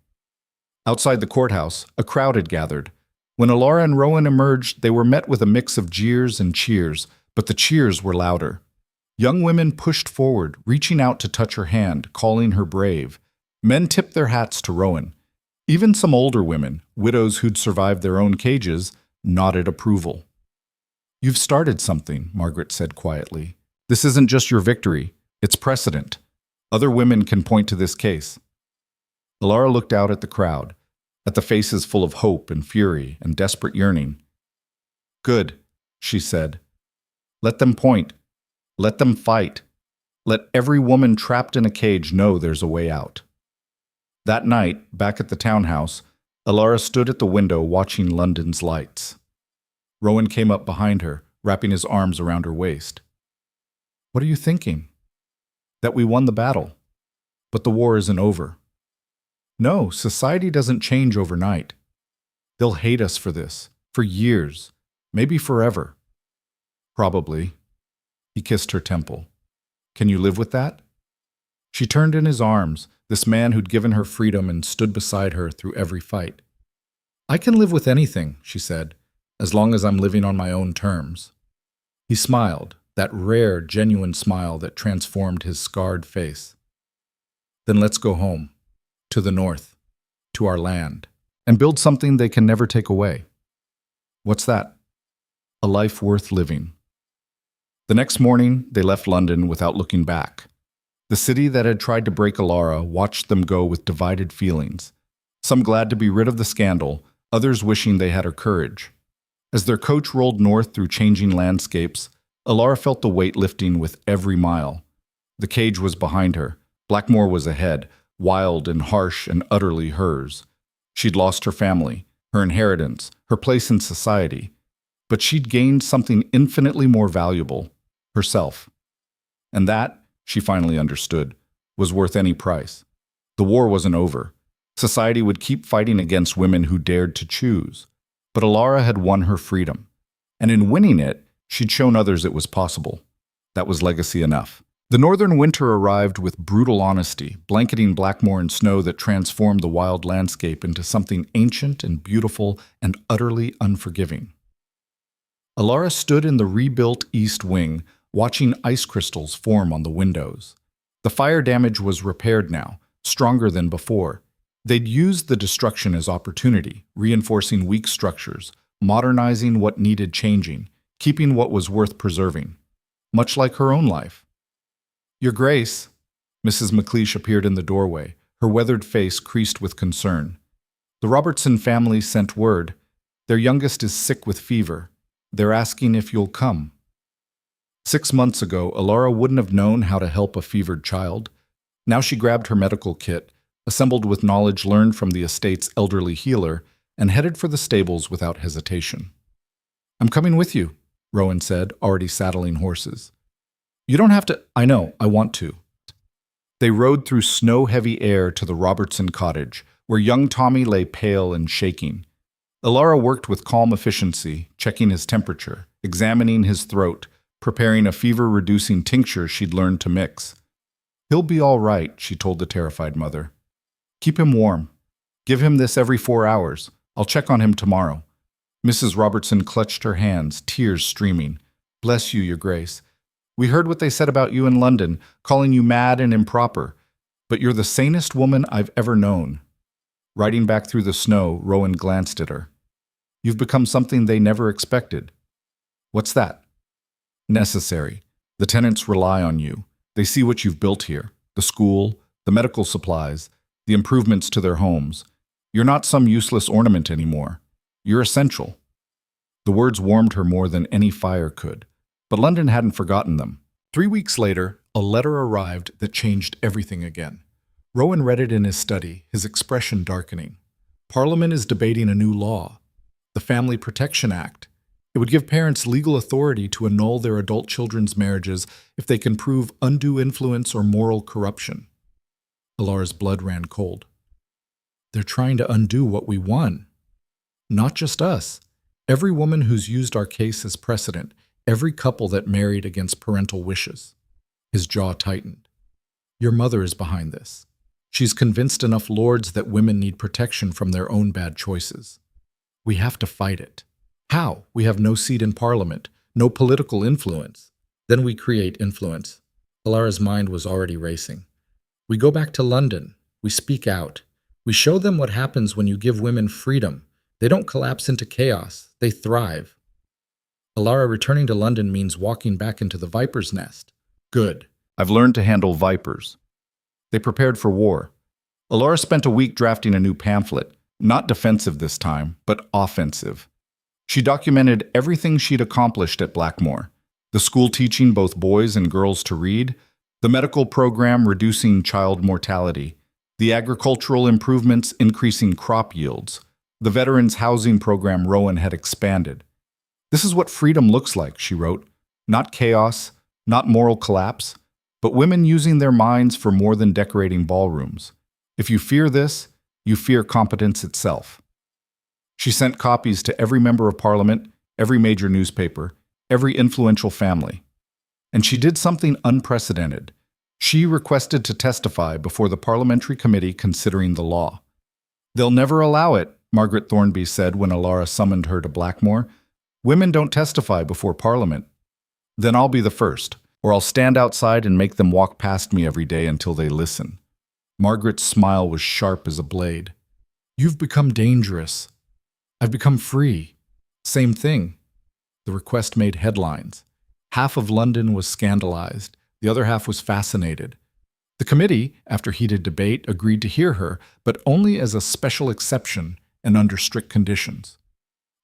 Outside the courthouse, a crowd had gathered. When Elara and Rowan emerged, they were met with a mix of jeers and cheers, but the cheers were louder. Young women pushed forward, reaching out to touch her hand, calling her brave. Men tipped their hats to Rowan. Even some older women, widows who'd survived their own cages, nodded approval. You've started something, Margaret said quietly. This isn't just your victory. It's precedent. Other women can point to this case. Elara looked out at the crowd, at the faces full of hope and fury and desperate yearning. Good, she said. Let them point. Let them fight. Let every woman trapped in a cage know there's a way out. That night, back at the townhouse, Elara stood at the window watching London's lights. Rowan came up behind her, wrapping his arms around her waist. What are you thinking? That we won the battle. But the war isn't over. No, society doesn't change overnight. They'll hate us for this, for years, maybe forever. Probably. He kissed her temple. Can you live with that? She turned in his arms, this man who'd given her freedom and stood beside her through every fight. I can live with anything, she said, as long as I'm living on my own terms. He smiled, that rare, genuine smile that transformed his scarred face. Then let's go home, to the north, to our land, and build something they can never take away. What's that? A life worth living. The next morning, they left London without looking back. The city that had tried to break Elara watched them go with divided feelings, some glad to be rid of the scandal, others wishing they had her courage. As their coach rolled north through changing landscapes, Elara felt the weight lifting with every mile. The cage was behind her. Blackmore was ahead, wild and harsh and utterly hers. She'd lost her family, her inheritance, her place in society. But she'd gained something infinitely more valuable, herself. And that, she finally understood, was worth any price. The war wasn't over. Society would keep fighting against women who dared to choose. But Elara had won her freedom. And in winning it, she'd shown others it was possible. That was legacy enough. The northern winter arrived with brutal honesty, blanketing Blackmore in snow that transformed the wild landscape into something ancient and beautiful and utterly unforgiving. Elara stood in the rebuilt east wing, watching ice crystals form on the windows. The fire damage was repaired now, stronger than before. They'd used the destruction as opportunity, reinforcing weak structures, modernizing what needed changing, keeping what was worth preserving. Much like her own life. Your Grace, Mrs. McLeish appeared in the doorway, her weathered face creased with concern. The Robertson family sent word. Their youngest is sick with fever. They're asking if you'll come. 6 months ago, Elara wouldn't have known how to help a fevered child. Now she grabbed her medical kit, assembled with knowledge learned from the estate's elderly healer, and headed for the stables without hesitation. I'm coming with you, Rowan said, already saddling horses. You don't have to. I know, I want to. They rode through snow-heavy air to the Robertson cottage, where young Tommy lay pale and shaking. Elara worked with calm efficiency, checking his temperature, examining his throat, preparing a fever-reducing tincture she'd learned to mix. He'll be all right, she told the terrified mother. Keep him warm. Give him this every 4 hours. I'll check on him tomorrow. Mrs. Robertson clutched her hands, tears streaming. Bless you, Your Grace. We heard what they said about you in London, calling you mad and improper. But you're the sanest woman I've ever known. Riding back through the snow, Rowan glanced at her. You've become something they never expected. What's that? Necessary. The tenants rely on you. They see what you've built here. The school, the medical supplies, the improvements to their homes. You're not some useless ornament anymore. You're essential. The words warmed her more than any fire could. But London hadn't forgotten them. 3 weeks later, a letter arrived that changed everything again. Rowan read it in his study, his expression darkening. Parliament is debating a new law, the Family Protection Act. It would give parents legal authority to annul their adult children's marriages if they can prove undue influence or moral corruption. Elara's blood ran cold. They're trying to undo what we won. Not just us. Every woman who's used our case as precedent, every couple that married against parental wishes. His jaw tightened. Your mother is behind this. She's convinced enough lords that women need protection from their own bad choices. We have to fight it. How? We have no seat in Parliament, no political influence. Then we create influence. Elara's mind was already racing. We go back to London. We speak out. We show them what happens when you give women freedom. They don't collapse into chaos. They thrive. Elara returning to London means walking back into the viper's nest. Good. I've learned to handle vipers. They prepared for war. Elara spent a week drafting a new pamphlet, not defensive this time, but offensive. She documented everything she'd accomplished at Blackmore. The school teaching both boys and girls to read, the medical program reducing child mortality, the agricultural improvements increasing crop yields, the veterans' housing program Rowan had expanded. This is what freedom looks like, she wrote. Not chaos, Not moral collapse, but women using their minds for more than decorating ballrooms. If you fear this, you fear competence itself. She sent copies to every member of parliament, every major newspaper, every influential family. And she did something unprecedented. She requested to testify before the parliamentary committee considering the law. "They'll never allow it," Margaret Thornby said when Elara summoned her to Blackmore. "Women don't testify before parliament." "Then I'll be the first, or I'll stand outside and make them walk past me every day until they listen." Margaret's smile was sharp as a blade. "You've become dangerous. I've become free." Same thing. The request made headlines. Half of London was scandalized. The other half was fascinated. The committee, after heated debate, agreed to hear her, but only as a special exception and under strict conditions.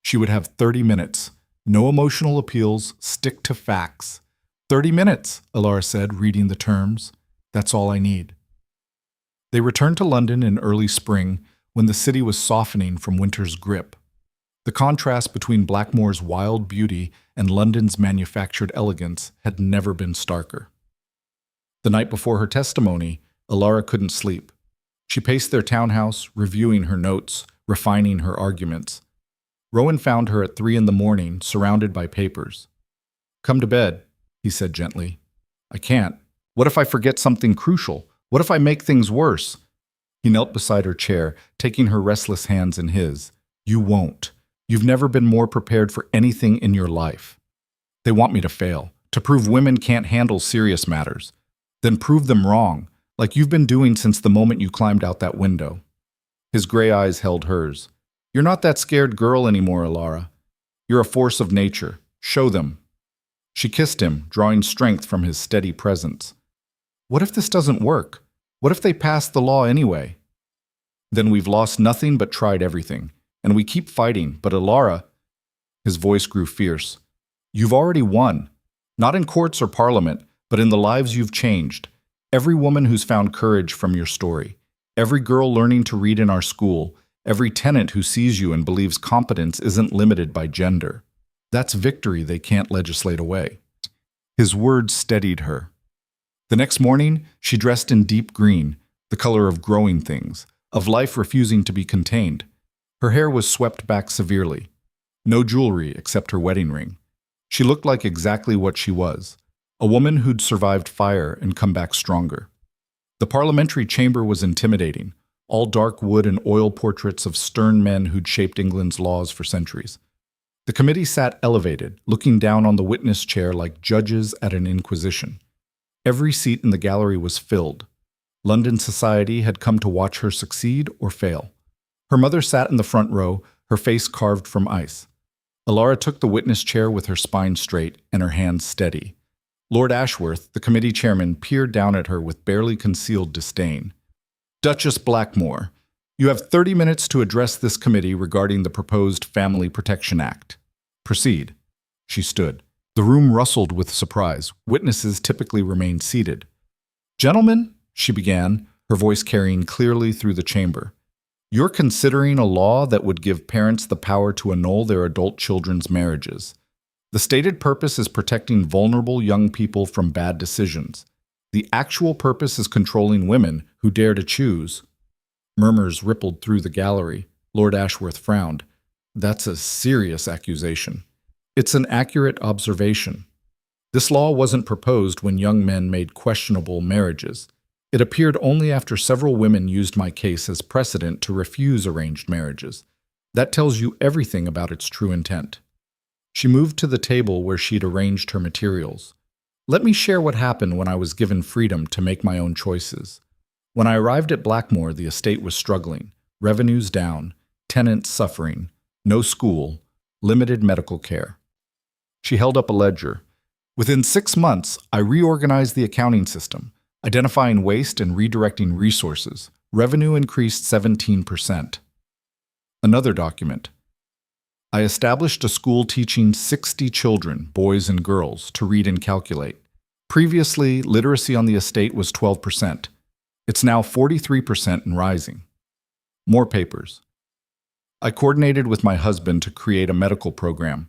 She would have 30 minutes. No emotional appeals, stick to facts. 30 minutes, Elara said, reading the terms. "That's all I need." They returned to London in early spring, when the city was softening from winter's grip. The contrast between Blackmore's wild beauty and London's manufactured elegance had never been starker. The night before her testimony, Elara couldn't sleep. She paced their townhouse, reviewing her notes, refining her arguments. Rowan found her at 3 a.m, surrounded by papers. "Come to bed," he said gently. "I can't. What if I forget something crucial? What if I make things worse?" He knelt beside her chair, taking her restless hands in his. "You won't. You've never been more prepared for anything in your life. They want me to fail, to prove women can't handle serious matters. Then prove them wrong, like you've been doing since the moment you climbed out that window." His gray eyes held hers. "You're not that scared girl anymore, Elara. You're a force of nature. Show them." She kissed him, drawing strength from his steady presence. "What if this doesn't work? What if they pass the law anyway?" "Then we've lost nothing but tried everything. And we keep fighting, but Elara," his voice grew fierce, "you've already won. Not in courts or parliament, but in the lives you've changed. Every woman who's found courage from your story. Every girl learning to read in our school. Every tenant who sees you and believes competence isn't limited by gender. That's victory they can't legislate away." His words steadied her. The next morning, she dressed in deep green, the color of growing things, of life refusing to be contained. Her hair was swept back severely. No jewelry except her wedding ring. She looked like exactly what she was, a woman who'd survived fire and come back stronger. The parliamentary chamber was intimidating, all dark wood and oil portraits of stern men who'd shaped England's laws for centuries. The committee sat elevated, looking down on the witness chair like judges at an inquisition. Every seat in the gallery was filled. London society had come to watch her succeed or fail. Her mother sat in the front row, her face carved from ice. Elara took the witness chair with her spine straight and her hands steady. Lord Ashworth, the committee chairman, peered down at her with barely concealed disdain. "Duchess Blackmore, you have 30 minutes to address this committee regarding the proposed Family Protection Act. Proceed." She stood. The room rustled with surprise. Witnesses typically remained seated. "Gentlemen," she began, her voice carrying clearly through the chamber, "you're considering a law that would give parents the power to annul their adult children's marriages. The stated purpose is protecting vulnerable young people from bad decisions. The actual purpose is controlling women who dare to choose." Murmurs rippled through the gallery. Lord Ashworth frowned. "That's a serious accusation." "It's an accurate observation. This law wasn't proposed when young men made questionable marriages. It appeared only after several women used my case as precedent to refuse arranged marriages. That tells you everything about its true intent." She moved to the table where she'd arranged her materials. "Let me share what happened when I was given freedom to make my own choices. When I arrived at Blackmore, the estate was struggling, revenues down, tenants suffering, no school, limited medical care." She held up a ledger. "Within 6 months, I reorganized the accounting system, identifying waste and redirecting resources. Revenue increased 17%. Another document. I established a school teaching 60 children, boys and girls, to read and calculate. Previously, literacy on the estate was 12%. It's now 43% and rising." More papers. "I coordinated with my husband to create a medical program.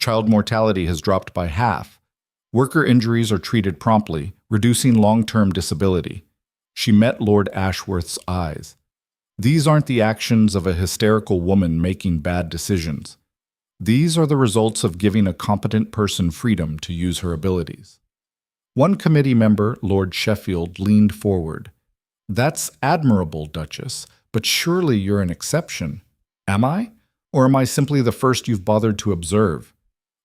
Child mortality has dropped by half. Worker injuries are treated promptly, reducing long-term disability. She met Lord Ashworth's eyes. These aren't the actions of a hysterical woman making bad decisions. These are the results of giving a competent person freedom to use her abilities. One committee member, Lord Sheffield, leaned forward. "That's admirable, Duchess, but surely you're an exception. Am I? Or am I simply the first you've bothered to observe?"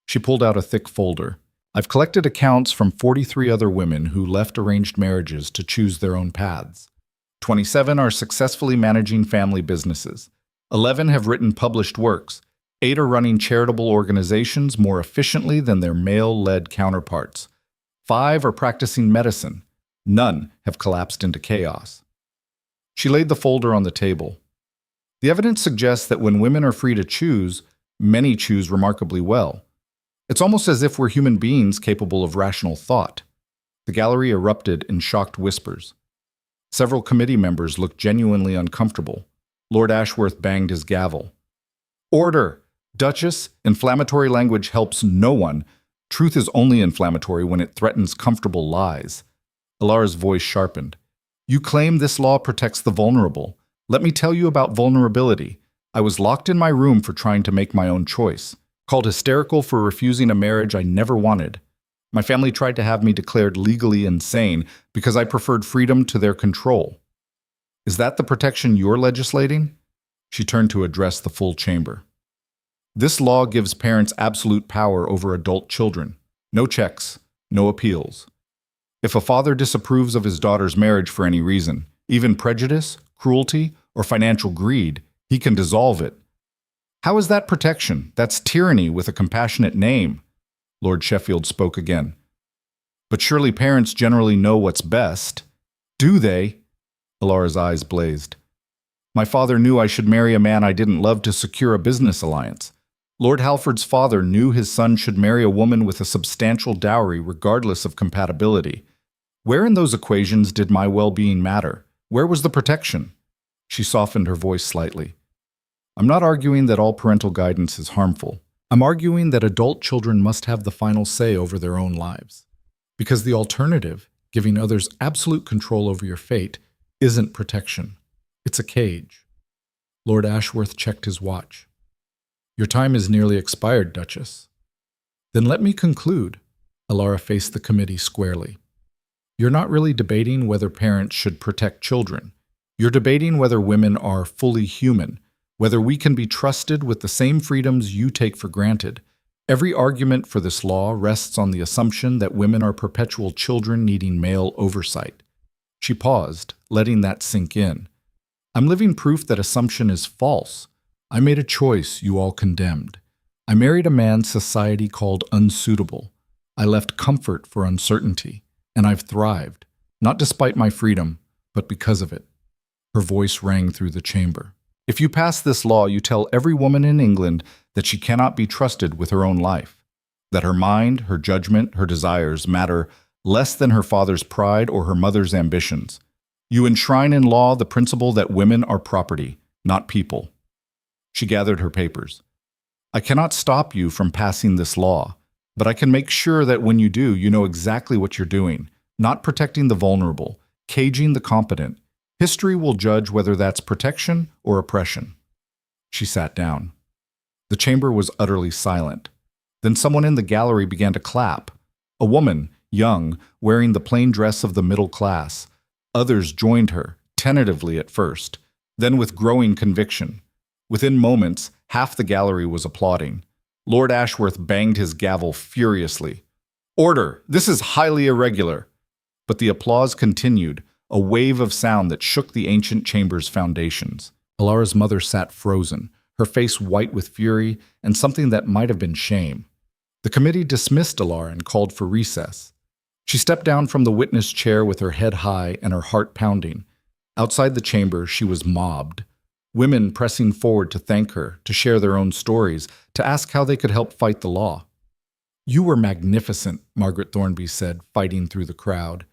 She pulled out a thick folder. "I've collected accounts from 43 other women who left arranged marriages to choose their own paths. 27 are successfully managing family businesses. 11 have written published works. 8 are running charitable organizations more efficiently than their male-led counterparts. 5 are practicing medicine. None have collapsed into chaos." She laid the folder on the table. "The evidence suggests that when women are free to choose, many choose remarkably well. It's almost as if we're human beings capable of rational thought." The gallery erupted in shocked whispers. Several committee members looked genuinely uncomfortable. Lord Ashworth banged his gavel. "Order! Duchess, inflammatory language helps no one. Truth is only inflammatory when it threatens comfortable lies." Elara's voice sharpened. "You claim this law protects the vulnerable. Let me tell you about vulnerability. I was locked in my room for trying to make my own choice. Called hysterical for refusing a marriage I never wanted. My family tried to have me declared legally insane because I preferred freedom to their control. Is that the protection you're legislating?" She turned to address the full chamber. "This law gives parents absolute power over adult children. No checks, no appeals. If a father disapproves of his daughter's marriage for any reason, even prejudice, cruelty, or financial greed, he can dissolve it. How is that protection? That's tyranny with a compassionate name." Lord Sheffield spoke again. "But surely parents generally know what's best." "Do they?" Elara's eyes blazed. "My father knew I should marry a man I didn't love to secure a business alliance. Lord Halford's father knew his son should marry a woman with a substantial dowry regardless of compatibility. Where in those equations did my well-being matter? Where was the protection?" She softened her voice slightly. "I'm not arguing that all parental guidance is harmful. I'm arguing that adult children must have the final say over their own lives. Because the alternative, giving others absolute control over your fate, isn't protection. It's a cage." Lord Ashworth checked his watch. "Your time is nearly expired, Duchess." "Then let me conclude." Elara faced the committee squarely. "You're not really debating whether parents should protect children. You're debating whether women are fully human, whether we can be trusted with the same freedoms you take for granted. Every argument for this law rests on the assumption that women are perpetual children needing male oversight." She paused, letting that sink in. "I'm living proof that assumption is false. I made a choice you all condemned. I married a man society called unsuitable. I left comfort for uncertainty, and I've thrived, not despite my freedom, but because of it." Her voice rang through the chamber. "If you pass this law, you tell every woman in England that she cannot be trusted with her own life, that her mind, her judgment, her desires matter less than her father's pride or her mother's ambitions. You enshrine in law the principle that women are property, not people." She gathered her papers. "I cannot stop you from passing this law, but I can make sure that when you do, you know exactly what you're doing, not protecting the vulnerable, caging the competent. History will judge whether that's protection or oppression." She sat down. The chamber was utterly silent. Then someone in the gallery began to clap. A woman, young, wearing the plain dress of the middle class. Others joined her, tentatively at first, then with growing conviction. Within moments, half the gallery was applauding. Lord Ashworth banged his gavel furiously. "Order! This is highly irregular!" But the applause continued, a wave of sound that shook the ancient chamber's foundations. Elara's mother sat frozen, her face white with fury and something that might have been shame. The committee dismissed Elara and called for recess. She stepped down from the witness chair with her head high and her heart pounding. Outside the chamber, she was mobbed. Women pressing forward to thank her, to share their own stories, to ask how they could help fight the law. "You were magnificent," Margaret Thornby said, fighting through the crowd.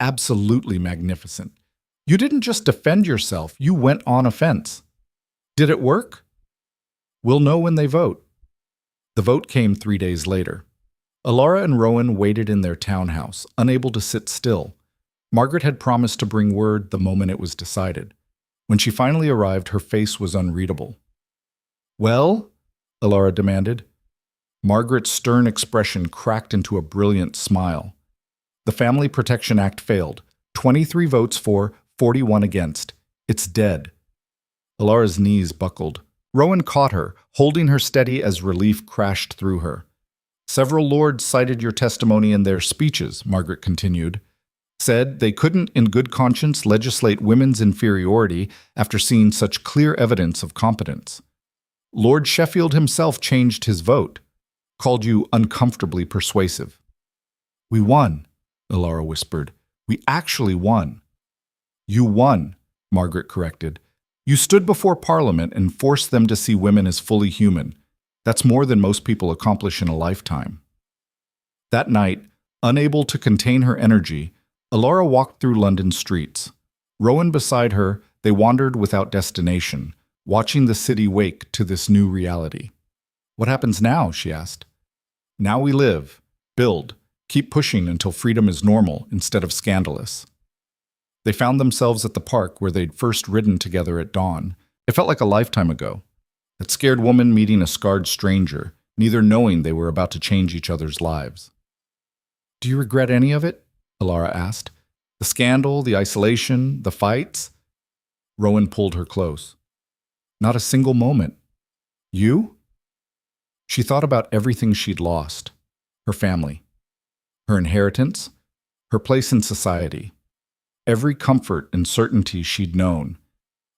"Absolutely magnificent. You didn't just defend yourself, you went on offense. Did it work? We'll know when they vote." The vote came 3 days later. Elara and Rowan waited in their townhouse, unable to sit still. Margaret had promised to bring word the moment it was decided. When she finally arrived, her face was unreadable. "Well?" Elara demanded. Margaret's stern expression cracked into a brilliant smile. "The Family Protection Act failed. 23 votes for, 41 against. It's dead." Elara's knees buckled. Rowan caught her, holding her steady as relief crashed through her. "Several lords cited your testimony in their speeches," Margaret continued. "Said they couldn't in good conscience legislate women's inferiority after seeing such clear evidence of competence. Lord Sheffield himself changed his vote, called you uncomfortably persuasive." "We won," Elara whispered. "We actually won." "You won," Margaret corrected. "You stood before Parliament and forced them to see women as fully human. That's more than most people accomplish in a lifetime." That night, unable to contain her energy, Elara walked through London's streets. Rowan beside her, they wandered without destination, watching the city wake to this new reality. "What happens now?" she asked. "Now we live, build, keep pushing until freedom is normal instead of scandalous." They found themselves at the park where they'd first ridden together at dawn. It felt like a lifetime ago. That scared woman meeting a scarred stranger, neither knowing they were about to change each other's lives. "Do you regret any of it?" Elara asked. "The scandal, the isolation, the fights?" Rowan pulled her close. "Not a single moment. You?" She thought about everything she'd lost. Her family. Her inheritance. Her place in society. Every comfort and certainty she'd known.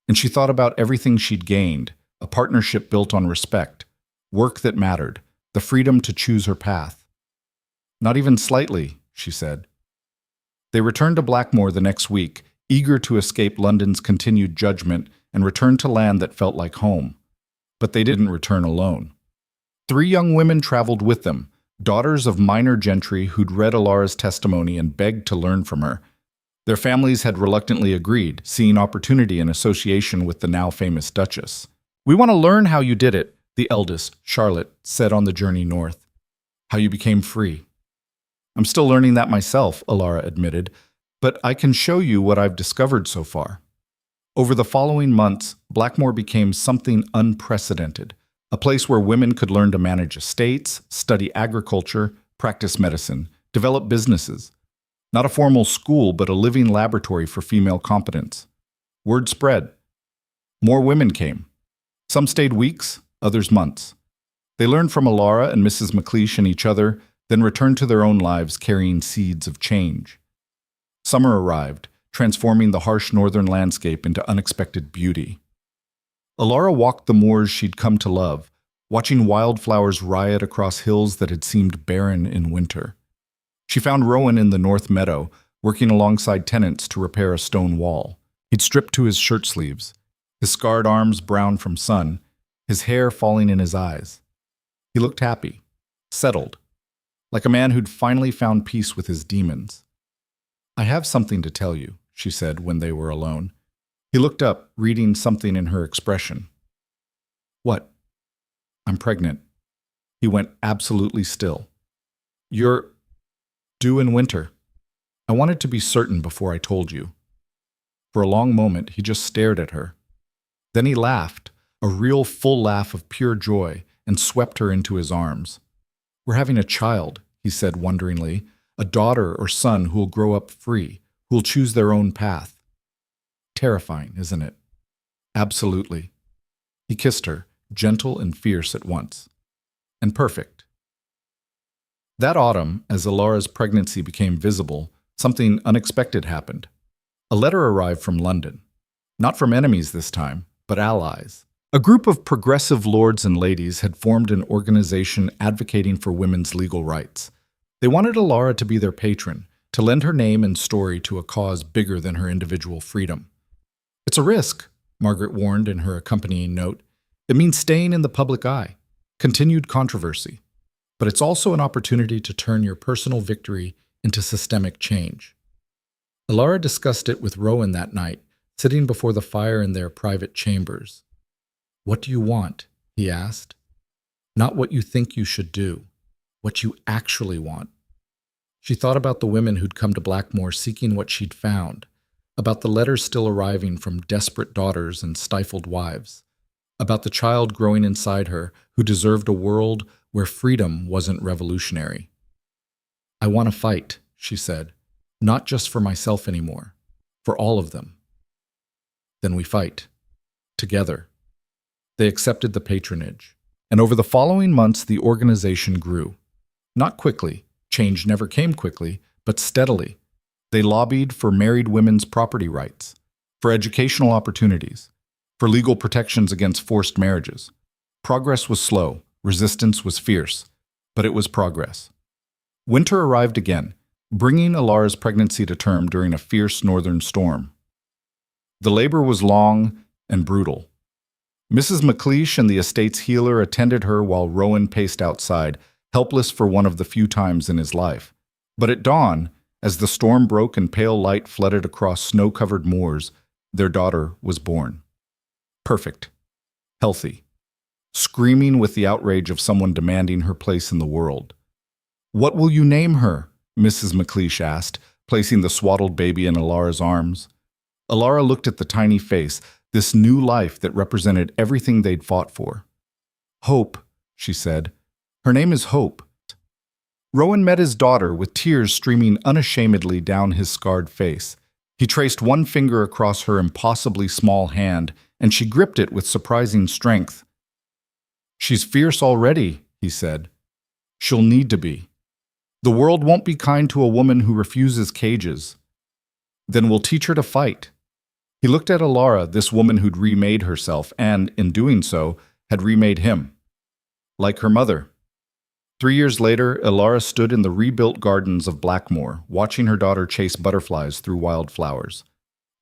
And she thought about everything she'd gained, a partnership built on respect, work that mattered, the freedom to choose her path. "Not even slightly," she said. They returned to Blackmore the next week, eager to escape London's continued judgment and return to land that felt like home. But they didn't return alone. 3 young women traveled with them, daughters of minor gentry who'd read Elara's testimony and begged to learn from her. Their families had reluctantly agreed, seeing opportunity in association with the now famous Duchess. "We want to learn how you did it," the eldest, Charlotte, said on the journey north. "How you became free." "I'm still learning that myself," Elara admitted, "but I can show you what I've discovered so far." Over the following months, Blackmore became something unprecedented, a place where women could learn to manage estates, study agriculture, practice medicine, develop businesses. Not a formal school, but a living laboratory for female competence. Word spread. More women came. Some stayed weeks, others months. They learned from Elara and Mrs. McLeish and each other, then returned to their own lives carrying seeds of change. Summer arrived, transforming the harsh northern landscape into unexpected beauty. Elara walked the moors she'd come to love, watching wildflowers riot across hills that had seemed barren in winter. She found Rowan in the North Meadow, working alongside tenants to repair a stone wall. He'd stripped to his shirt sleeves, his scarred arms brown from sun, his hair falling in his eyes. He looked happy, settled, like a man who'd finally found peace with his demons. "I have something to tell you," she said when they were alone. He looked up, reading something in her expression. "What?" "I'm pregnant." He went absolutely still. "You're due in winter. I wanted to be certain before I told you." For a long moment, he just stared at her. Then he laughed, a real full laugh of pure joy, and swept her into his arms. "We're having a child," he said wonderingly, "a daughter or son who'll grow up free, who'll choose their own path. Terrifying, isn't it?" "Absolutely." He kissed her, gentle and fierce at once. "And perfect." That autumn, as Elara's pregnancy became visible, something unexpected happened. A letter arrived from London. Not from enemies this time, but allies. A group of progressive lords and ladies had formed an organization advocating for women's legal rights. They wanted Elara to be their patron, to lend her name and story to a cause bigger than her individual freedom. "It's a risk," Margaret warned in her accompanying note. "It means staying in the public eye, continued controversy. But it's also an opportunity to turn your personal victory into systemic change." Elara discussed it with Rowan that night, sitting before the fire in their private chambers. "What do you want?" he asked. "Not what you think you should do." what you actually want. She thought about the women who'd come to Blackmore seeking what she'd found, about the letters still arriving from desperate daughters and stifled wives, about the child growing inside her who deserved a world where freedom wasn't revolutionary. "I want to fight," she said, "not just for myself anymore, for all of them." Then we fight. Together. They accepted the patronage. And over the following months, the organization grew. Not quickly. Change never came quickly, but steadily. They lobbied for married women's property rights, for educational opportunities, for legal protections against forced marriages. Progress was slow, resistance was fierce, but it was progress. Winter arrived again, bringing Elara's pregnancy to term during a fierce northern storm. The labor was long and brutal. Mrs. McLeish and the estate's healer attended her while Rowan paced outside, helpless for one of the few times in his life. But at dawn, as the storm broke and pale light flooded across snow-covered moors, their daughter was born. Perfect. Healthy. Screaming with the outrage of someone demanding her place in the world. "What will you name her?" Mrs. McLeish asked, placing the swaddled baby in Elara's arms. Elara looked at the tiny face, this new life that represented everything they'd fought for. "Hope," she said. "Her name is Hope." Rowan met his daughter with tears streaming unashamedly down his scarred face. He traced one finger across her impossibly small hand, and she gripped it with surprising strength. "She's fierce already," he said. "She'll need to be. The world won't be kind to a woman who refuses cages. Then we'll teach her to fight." He looked at Elara, this woman who'd remade herself and, in doing so, had remade him. Like her mother. 3 years later, Elara stood in the rebuilt gardens of Blackmore, watching her daughter chase butterflies through wildflowers.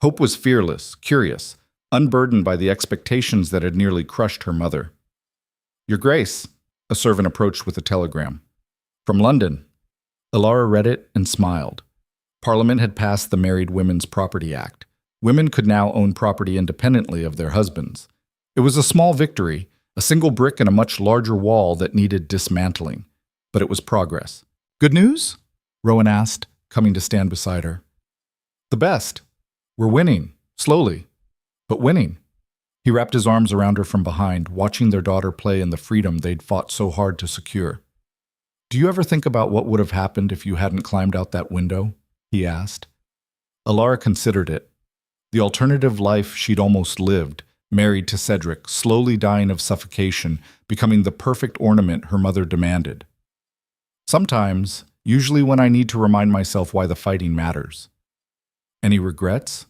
Hope was fearless, curious, unburdened by the expectations that had nearly crushed her mother. "Your Grace," a servant approached with a telegram. "From London." Elara read it and smiled. Parliament had passed the Married Women's Property Act. Women could now own property independently of their husbands. It was a small victory, a single brick in a much larger wall that needed dismantling. But it was progress. "Good news?" Rowan asked, coming to stand beside her. "The best. We're winning, slowly, but winning." He wrapped his arms around her from behind, watching their daughter play in the freedom they'd fought so hard to secure. "Do you ever think about what would have happened if you hadn't climbed out that window?" he asked. Elara considered it. The alternative life she'd almost lived, married to Cedric, slowly dying of suffocation, becoming the perfect ornament her mother demanded. "Sometimes, usually when I need to remind myself why the fighting matters." "Any regrets?"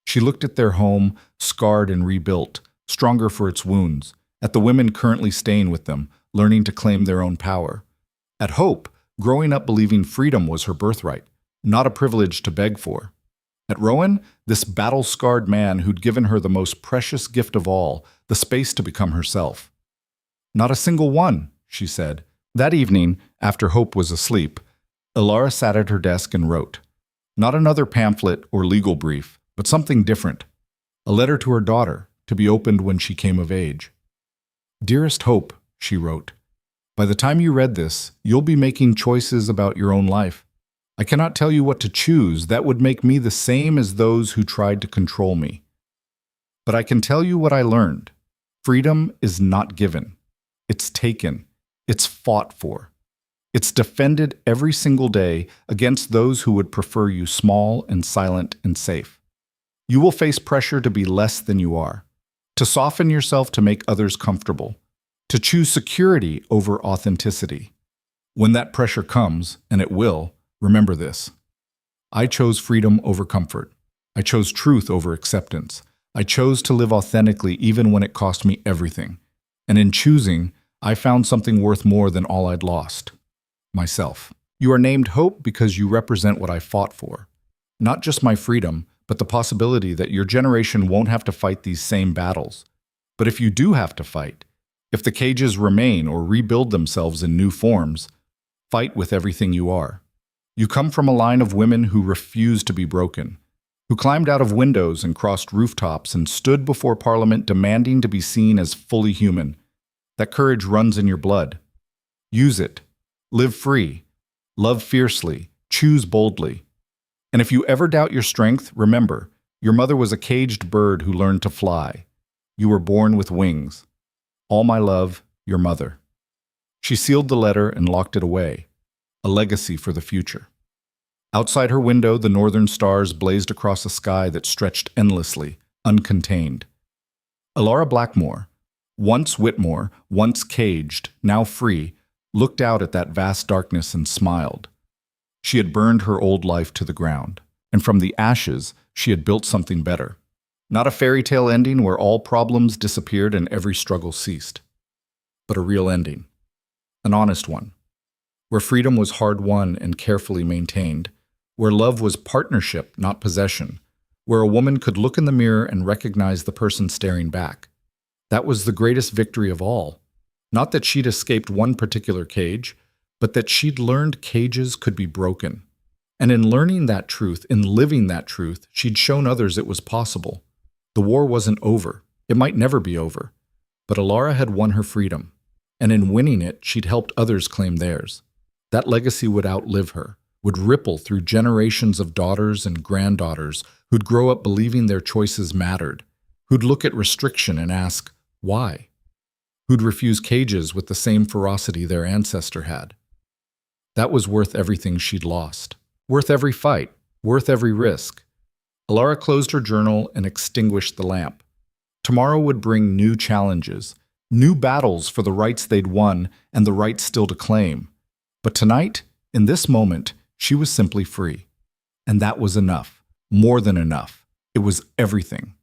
She looked at their home, scarred and rebuilt, stronger for its wounds, at the women currently staying with them, learning to claim their own power. At Hope, growing up believing freedom was her birthright, not a privilege to beg for. At Rowan, this battle-scarred man who'd given her the most precious gift of all, the space to become herself. "Not a single one," she said. That evening, after Hope was asleep, Elara sat at her desk and wrote. Not another pamphlet or legal brief, but something different. A letter to her daughter, to be opened when she came of age. "Dearest Hope," she wrote, "by the time you read this, you'll be making choices about your own life. I cannot tell you what to choose. That would make me the same as those who tried to control me. But I can tell you what I learned. Freedom is not given. It's taken. It's fought for. It's defended every single day against those who would prefer you small and silent and safe. You will face pressure to be less than you are, to soften yourself to make others comfortable, to choose security over authenticity. When that pressure comes, and it will, remember this. I chose freedom over comfort. I chose truth over acceptance. I chose to live authentically even when it cost me everything. And in choosing, I found something worth more than all I'd lost. Myself. You are named Hope because you represent what I fought for. Not just my freedom, but the possibility that your generation won't have to fight these same battles. But if you do have to fight, if the cages remain or rebuild themselves in new forms, fight with everything you are. You come from a line of women who refused to be broken, who climbed out of windows and crossed rooftops and stood before Parliament demanding to be seen as fully human. That courage runs in your blood. Use it. Live free. Love fiercely. Choose boldly. And if you ever doubt your strength, remember, your mother was a caged bird who learned to fly. You were born with wings. All my love, your mother. She sealed the letter and locked it away, a legacy for the future. Outside her window, the northern stars blazed across a sky that stretched endlessly, uncontained. Elara Blackmore, once Whitmore, once caged, now free, looked out at that vast darkness and smiled. She had burned her old life to the ground, and from the ashes she had built something better. Not a fairy tale ending where all problems disappeared and every struggle ceased, but a real ending, an honest one, where freedom was hard-won and carefully maintained, where love was partnership, not possession, where a woman could look in the mirror and recognize the person staring back. That was the greatest victory of all. Not that she'd escaped one particular cage, but that she'd learned cages could be broken. And in learning that truth, in living that truth, she'd shown others it was possible. The war wasn't over. It might never be over. But Elara had won her freedom. And in winning it, she'd helped others claim theirs. That legacy would outlive her, would ripple through generations of daughters and granddaughters who'd grow up believing their choices mattered, who'd look at restriction and ask, why? Who'd refuse cages with the same ferocity their ancestor had. That was worth everything she'd lost, worth every fight, worth every risk. Elara closed her journal and extinguished the lamp. Tomorrow would bring new challenges, new battles for the rights they'd won and the rights still to claim. But tonight, in this moment, she was simply free. And that was enough, more than enough. It was everything.